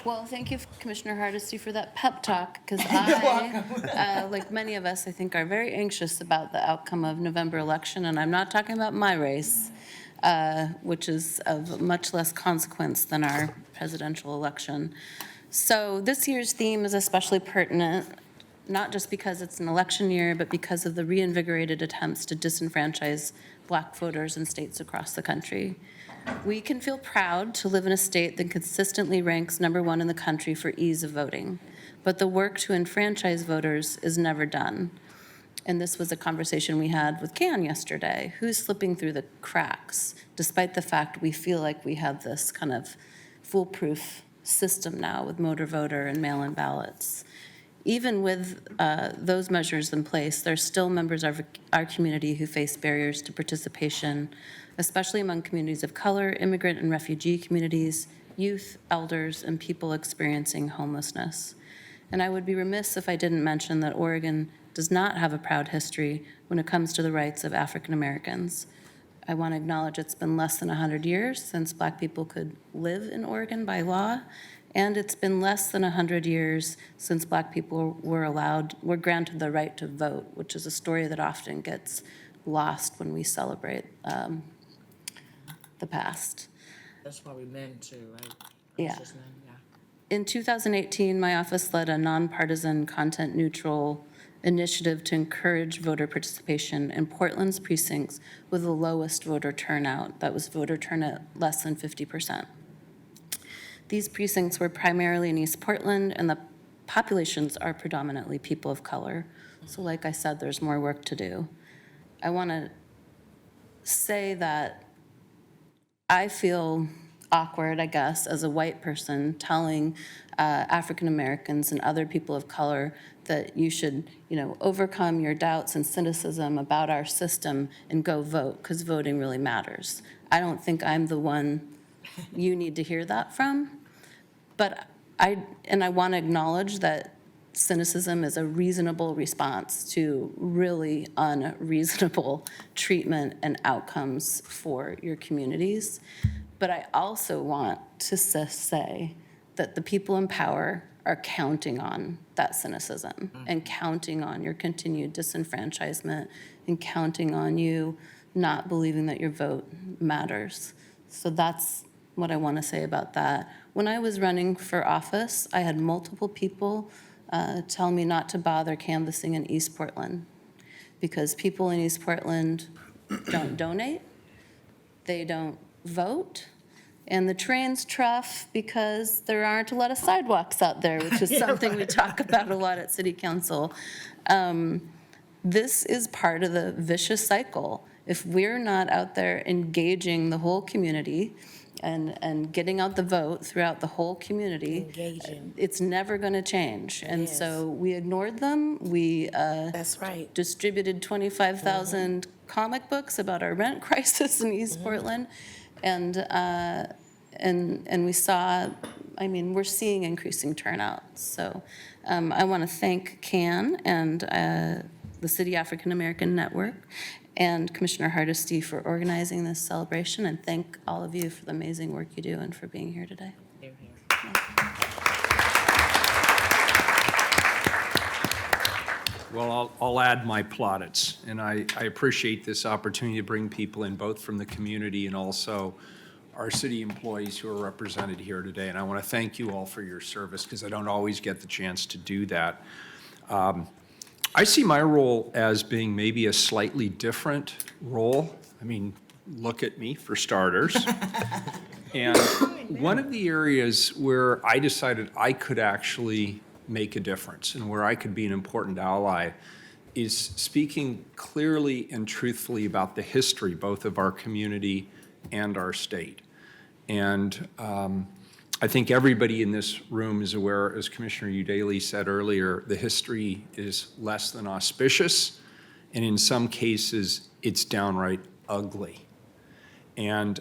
Well, thank you, Commissioner Hardesty, for that pep talk, because I, like many of us, I think, are very anxious about the outcome of November election, and I'm not talking about my race, which is of much less consequence than our presidential election. So this year's theme is especially pertinent, not just because it's an election year, but because of the reinvigorated attempts to disenfranchise Black voters in states across the country. We can feel proud to live in a state that consistently ranks #1 in the country for ease of voting, but the work to enfranchise voters is never done. And this was a conversation we had with Can yesterday. Who's slipping through the cracks, despite the fact we feel like we have this kind of foolproof system now with motor voter and mail-in ballots? Even with those measures in place, there's still members of our community who face barriers to participation, especially among communities of color, immigrant and refugee communities, youth, elders, and people experiencing homelessness. And I would be remiss if I didn't mention that Oregon does not have a proud history when it comes to the rights of African Americans. I want to acknowledge it's been less than 100 years since Black people could live in Oregon by law, and it's been less than 100 years since Black people were granted the right to vote, which is a story that often gets lost when we celebrate the past. That's why we meant to, right? Yeah. Just men, yeah. In 2018, my office led a nonpartisan, content-neutral initiative to encourage voter participation in Portland's precincts with the lowest voter turnout. That was voter turnout less than 50%. These precincts were primarily in East Portland, and the populations are predominantly people of color. So like I said, there's more work to do. I want to say that I feel awkward, I guess, as a white person telling African Americans and other people of color that you should, overcome your doubts and cynicism about our system and go vote, because voting really matters. I don't think I'm the one you need to hear that from, but I want to acknowledge that cynicism is a reasonable response to really unreasonable treatment and outcomes for your communities. But I also want to say that the people in power are counting on that cynicism and counting on your continued disenfranchisement and counting on you not believing that your vote matters. So that's what I want to say about that. When I was running for office, I had multiple people tell me not to bother canvassing in East Portland because people in East Portland don't donate, they don't vote, and the trains trough because there aren't a lot of sidewalks out there, which is something we talk about a lot at City Council. This is part of the vicious cycle. If we're not out there engaging the whole community and getting out the vote throughout the whole community, it's never going to change. And so we ignored them. We That's right. distributed 25,000 comic books about our rent crisis in East Portland. And we saw, we're seeing increasing turnout. So I want to thank CAN and the City African American Network and Commissioner Hardesty for organizing this celebration, and thank all of you for the amazing work you do and for being here today. Here, here. Well, I'll add my plaudits, and I appreciate this opportunity to bring people in, both from the community and also our city employees who are represented here today. And I want to thank you all for your service, because I don't always get the chance to do that. I see my role as being maybe a slightly different role. Look at me, for starters. And one of the areas where I decided I could actually make a difference and where I could be an important ally is speaking clearly and truthfully about the history, both of our community and our state. And I think everybody in this room is aware, as Commissioner Udaley said earlier, the history is less than auspicious, and in some cases, it's downright ugly. And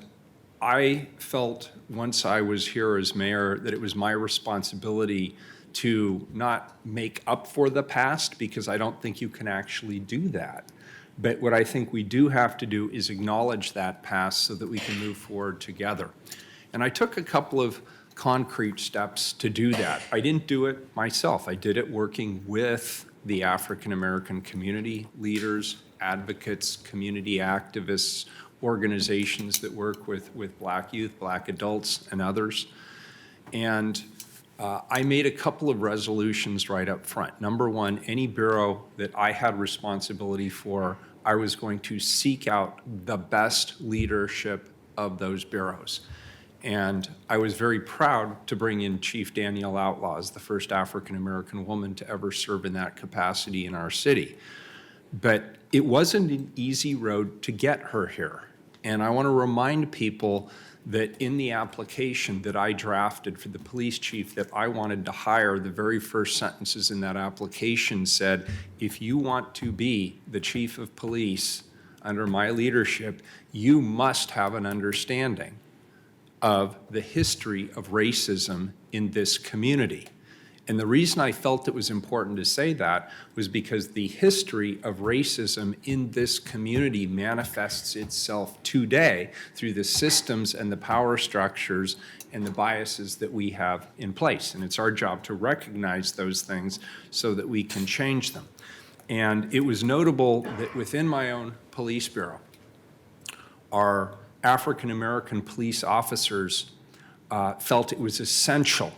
I felt once I was here as mayor that it was my responsibility to not make up for the past, because I don't think you can actually do that. But what I think we do have to do is acknowledge that past so that we can move forward together. And I took a couple of concrete steps to do that. I didn't do it myself. I did it working with the African American community, leaders, advocates, community activists, organizations that work with Black youth, Black adults, and others. And I made a couple of resolutions right up front. Number one, any bureau that I had responsibility for, I was going to seek out the best leadership of those bureaus. And I was very proud to bring in Chief Danielle Outlaws, the first African-American woman to ever serve in that capacity in our city. But it wasn't an easy road to get her here. And I want to remind people that in the application that I drafted for the police chief that I wanted to hire, the very first sentences in that application said, if you want to be the chief of police under my leadership, you must have an understanding of the history of racism in this community. And the reason I felt it was important to say that was because the history of racism in this community manifests itself today through the systems and the power structures and the biases that we have in place. And it's our job to recognize those things so that we can change them. And it was notable that within my own police bureau, our African-American police officers felt it was essential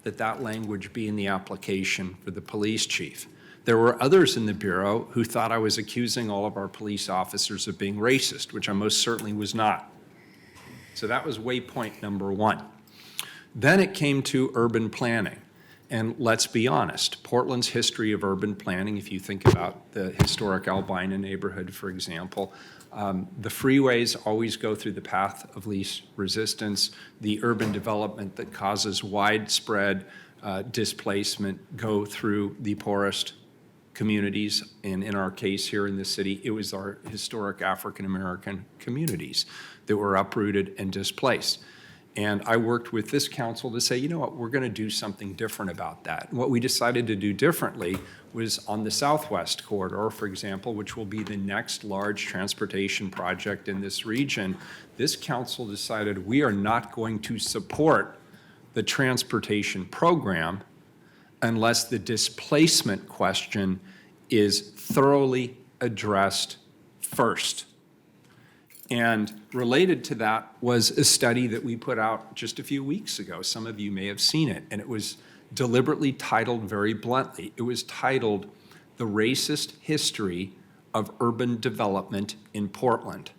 that that language be in the application for the police chief. There were others in the Bureau who thought I was accusing all of our police officers of being racist, which I most certainly was not. So that was waypoint number one. Then it came to urban planning. And let's be honest, Portland's history of urban planning, if you think about the historic Albina neighborhood, for example, the freeways always go through the path of least resistance. The urban development that causes widespread displacement go through the poorest communities. And in our case here in the city, it was our historic African-American communities that were uprooted and displaced. And I worked with this council to say, you know what, we're going to do something different about that. And what we decided to do differently was on the Southwest Corridor, for example, which will be the next large transportation project in this region. This council decided we are not going to support the transportation program unless the displacement question is thoroughly addressed first. And related to that was a study that we put out just a few weeks ago. Some of you may have seen it, and it was deliberately titled very bluntly. It was titled, The Racist History of Urban Development in Portland.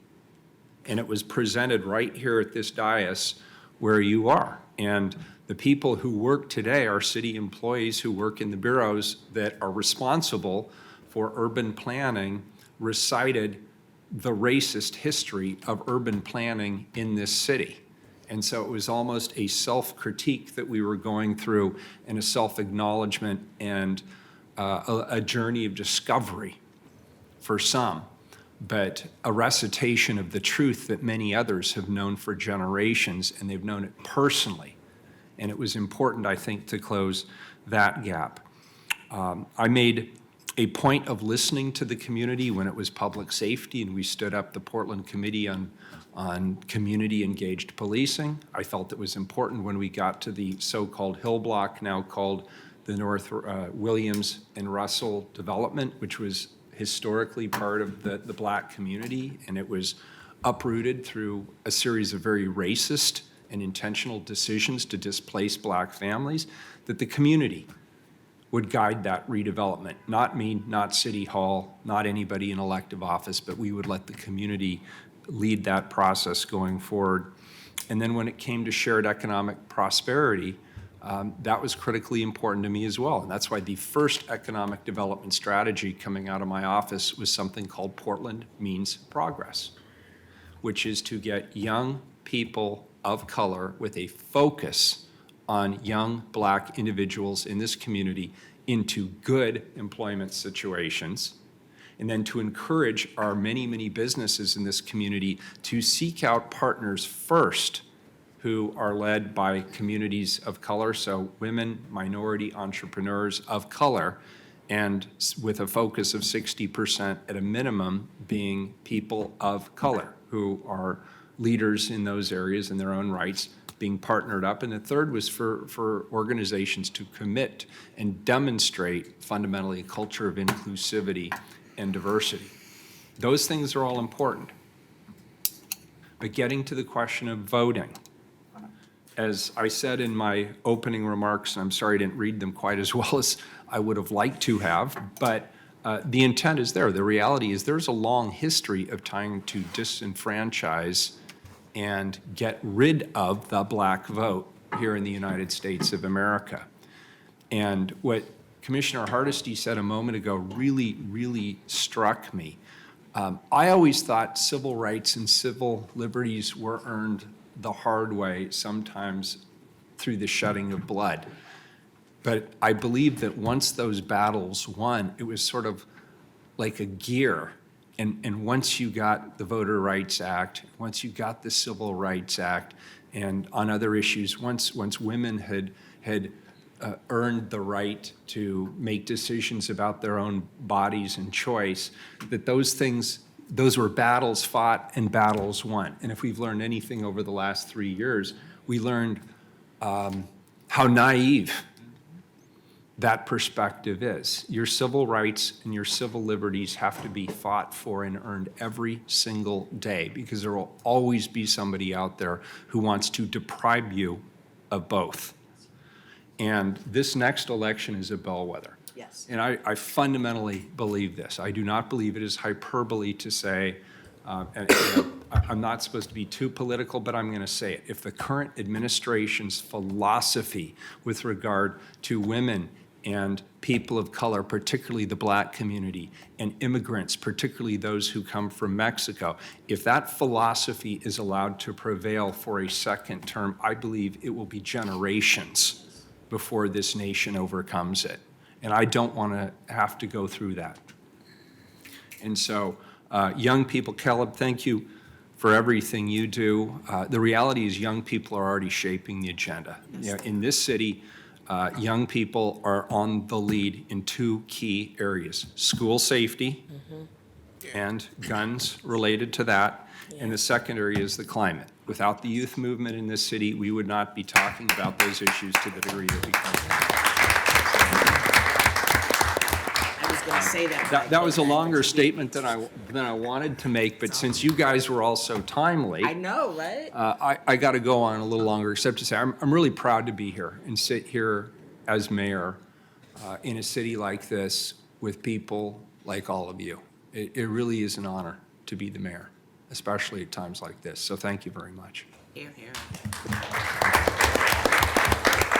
And it was presented right here at this dais where you are. And the people who work today are city employees who work in the bureaus that are responsible for urban planning, recited the racist history of urban planning in this city. And so it was almost a self-critique that we were going through and a self-acknowledgement and a journey of discovery for some, but a recitation of the truth that many others have known for generations, and they've known it personally. And it was important, I think, to close that gap. I made a point of listening to the community when it was public safety, and we stood up the Portland Committee on Community Engaged Policing. I felt it was important when we got to the so-called Hill Block, now called the North Williams and Russell development, which was historically part of the Black community, and it was uprooted through a series of very racist and intentional decisions to displace Black families, that the community would guide that redevelopment. Not me, not City Hall, not anybody in elective office, but we would let the community lead that process going forward. And then when it came to shared economic prosperity, that was critically important to me as well. And that's why the first economic development strategy coming out of my office was something called Portland Means Progress, which is to get young people of color with a focus on young Black individuals in this community into good employment situations, and then to encourage our many, many businesses in this community to seek out partners first who are led by communities of color, so women, minority entrepreneurs of color, and with a focus of 60% at a minimum being people of color who are leaders in those areas in their own rights, being partnered up. And the third was for organizations to commit and demonstrate fundamentally a culture of inclusivity and diversity. Those things are all important. But getting to the question of voting, as I said in my opening remarks, and I'm sorry I didn't read them quite as well as I would have liked to have, but the intent is there. The reality is there's a long history of trying to disenfranchise and get rid of the black vote here in the United States of America. And what Commissioner Hardesty said a moment ago really, really struck me. I always thought civil rights and civil liberties were earned the hard way, sometimes through the shedding of blood. But I believe that once those battles won, it was sort of like a gear. And once you got the Voter Rights Act, once you got the Civil Rights Act, and on other issues, once women had earned the right to make decisions about their own bodies and choice, that those were battles fought and battles won. And if we've learned anything over the last 3 years, we learned how naive that perspective is. Your civil rights and your civil liberties have to be fought for and earned every single day, because there will always be somebody out there who wants to deprive you of both. And this next election is a bellwether. Yes. And I fundamentally believe this. I do not believe it is hyperbole to say, and, I'm not supposed to be too political, but I'm going to say it. If the current administration's philosophy with regard to women and people of color, particularly the black community, and immigrants, particularly those who come from Mexico, if that philosophy is allowed to prevail for a second term, I believe it will be generations before this nation overcomes it. And I don't want to have to go through that. And so, young people, Caleb, thank you for everything you do. The reality is young people are already shaping the agenda. You know, in this city, young people are on the lead in two key areas: school safety and guns related to that. And the second area is the climate. Without the youth movement in this city, we would not be talking about those issues to the degree that we can. I was going to say that. That was a longer statement than I wanted to make, but since you guys were all so timely, I know, right? I got to go on a little longer, except to say I'm really proud to be here and sit here as mayor in a city like this with people like all of you. It really is an honor to be the mayor, especially at times like this. So thank you very much. Here, here.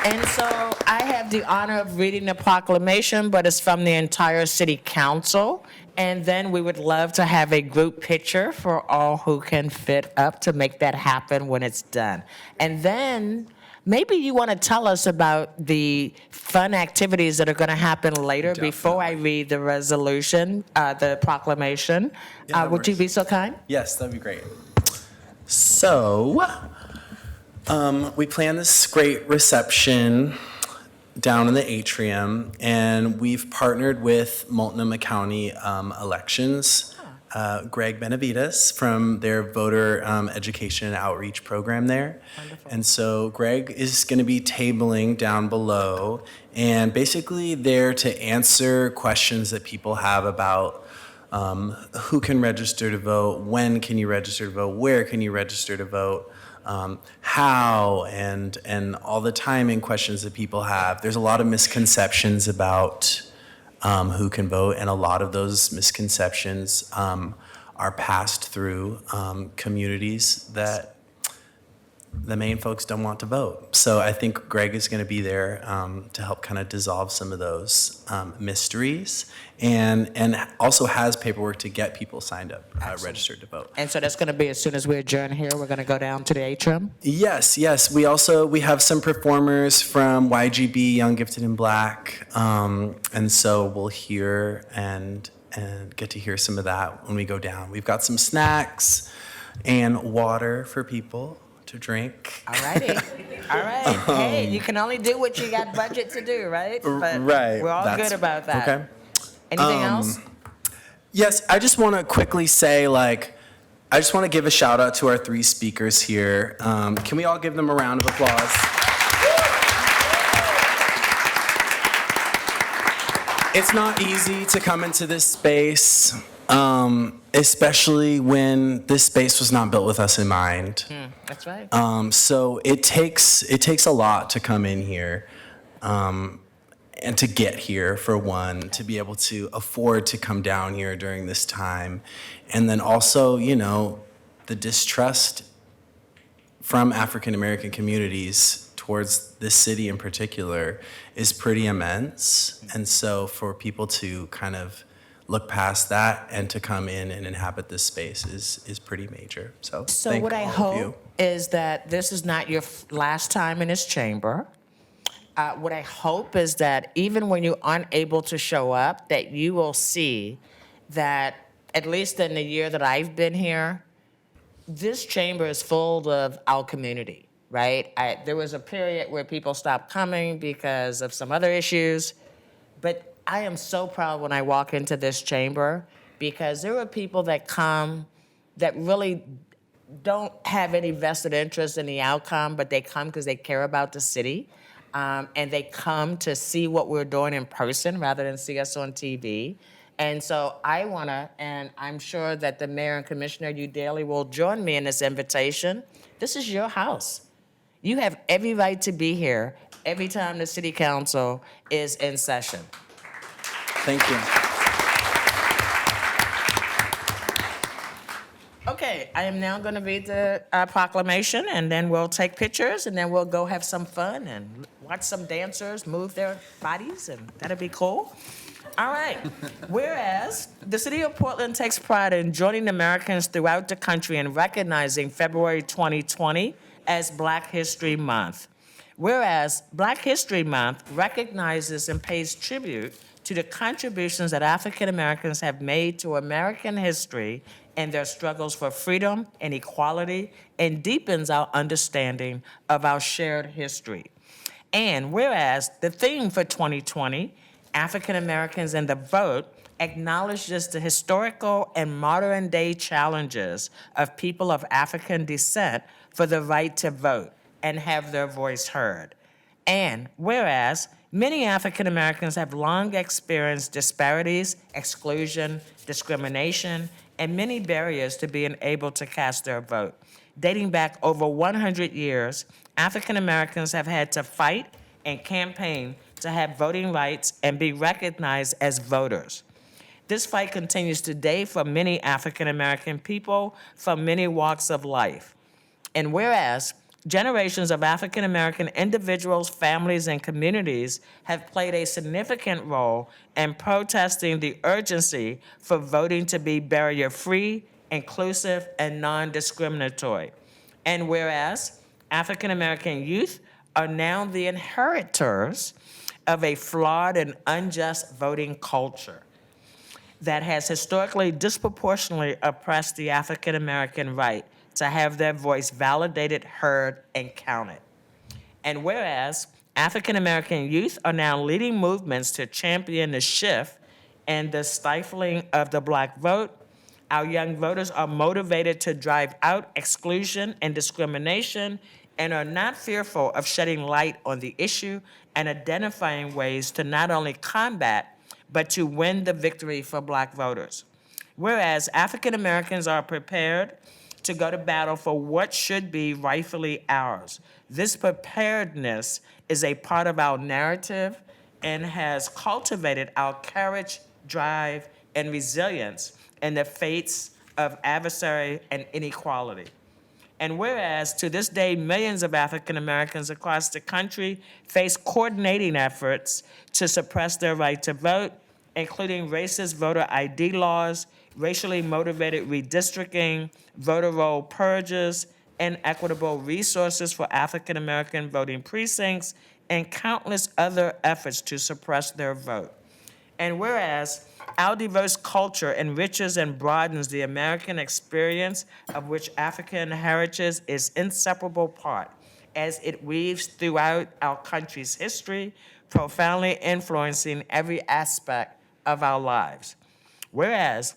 And so I have the honor of reading the proclamation, but it's from the entire city council. And then we would love to have a group picture for all who can fit up to make that happen when it's done. And then maybe you want to tell us about the fun activities that are going to happen later before I read the resolution, the proclamation. Yeah, no Would you worries. be so kind? Yes, that'd be great. So, we planned this great reception down in the atrium, and we've partnered with Multnomah County Elections, Greg Benavides from their voter education and outreach program there. Wonderful. And so Greg is going to be tabling down below, and basically there to answer questions that people have about who can register to vote, when can you register to vote, where can you register to vote, how, and all the timing questions that people have. There's a lot of misconceptions about who can vote, and a lot of those misconceptions are passed through communities that the main folks don't want to vote. So I think Greg is going to be there to help kind of dissolve some of those mysteries, and also has paperwork to get people signed up, registered to vote. And so that's going to be as soon as we adjourn here, we're going to go down to the atrium? Yes. We have some performers from YGB, Young, Gifted, and Black, and so we'll hear and get to hear some of that when we go down. We've got some snacks and water for people to drink. All righty. All right. Hey, you can only do what you got budget to do, right? But Right. we're all That's- good about that. Okay. Anything else? Yes, I just want to quickly say, I just want to give a shout out to our three speakers here. Can we all give them a round of applause? It's not easy to come into this space, especially when this space was not built with us in mind. That's right. So it takes a lot to come in here, and to get here, for one, to be able to afford to come down here during this time, and then also, the distrust from African American communities towards this city in particular is pretty immense. And so for people to kind of look past that and to come in and inhabit this space is pretty major. So thank what I all of you. hope is that this is not your last time in this chamber. What I hope is that even when you aren't able to show up, that you will see that, at least in the year that I've been here, this chamber is full of our community, right? There was a period where people stopped coming because of some other issues, but I am so proud when I walk into this chamber because there are people that come that really don't have any vested interest in the outcome, but they come because they care about the city. And they come to see what we're doing in person rather than see us on TV. And so I wanna, and I'm sure that the mayor and commissioner, you daily will join me in this invitation. This is your house. You have every right to be here every time the city council is in session. Thank you. Okay, I am now going to read the proclamation, and then we'll take pictures, and then we'll go have some fun and watch some dancers move their bodies, and that'll be cool. All right. Whereas the city of Portland takes pride in joining Americans throughout the country in recognizing February 2020 as Black History Month. Whereas Black History Month recognizes and pays tribute to the contributions that African Americans have made to American history and their struggles for freedom and equality, and deepens our understanding of our shared history. And whereas the theme for 2020, African Americans and the Vote, acknowledges the historical and modern day challenges of people of African descent for the right to vote and have their voice heard. And whereas many African Americans have long experienced disparities, exclusion, discrimination, and many barriers to being able to cast their vote. Dating back over 100 years, African Americans have had to fight and campaign to have voting rights and be recognized as voters. This fight continues today for many African American people from many walks of life. And whereas generations of African American individuals, families, and communities have played a significant role in protesting the urgency for voting to be barrier-free, inclusive, and non-discriminatory. And whereas African American youth are now the inheritors of a flawed and unjust voting culture that has historically disproportionately oppressed the African American right to have their voice validated, heard, and counted. And whereas African American youth are now leading movements to champion the shift and the stifling of the Black vote, our young voters are motivated to drive out exclusion and discrimination and are not fearful of shedding light on the issue and identifying ways to not only combat, but to win the victory for Black voters. Whereas African Americans are prepared to go to battle for what should be rightfully ours. This preparedness is a part of our narrative and has cultivated our courage, drive, and resilience in the face of adversary and inequality. And whereas to this day, millions of African Americans across the country face coordinating efforts to suppress their right to vote, including racist voter ID laws, racially motivated redistricting, voter roll purges, inequitable resources for African American voting precincts, and countless other efforts to suppress their vote. And whereas our diverse culture enriches and broadens the American experience of which African heritage is inseparable part, as it weaves throughout our country's history, profoundly influencing every aspect of our lives. Whereas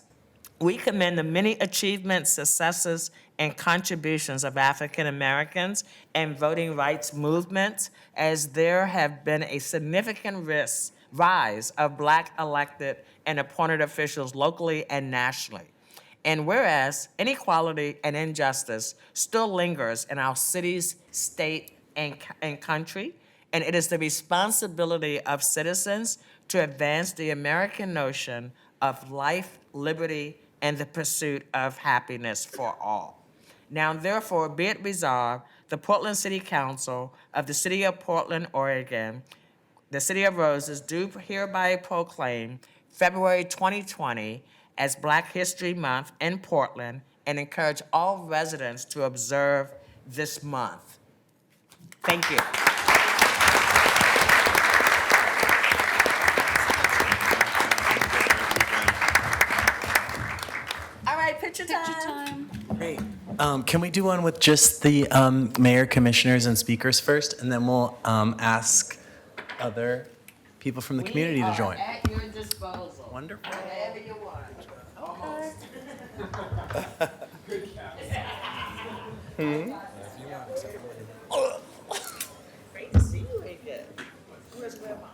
we commend the many achievements, successes, and contributions of African Americans and voting rights movements, as there have been a significant rise of Black elected and appointed officials locally and nationally. And whereas inequality and injustice still lingers in our cities, state, and country, and it is the responsibility of citizens to advance the American notion of life, liberty, and the pursuit of happiness for all. Now, therefore, be it resolved the Portland City Council of the City of Portland, Oregon, the City of Roses, do hereby proclaim February 2020 as Black History Month in Portland and encourage all residents to observe this month. Thank you. All right, picture time. Great. Can we do one with just the mayor, commissioners, and speakers first, and then we'll ask other people from the community to join? At your disposal. Wonderful. Whatever you want. Great to see you again. Where's Grandma?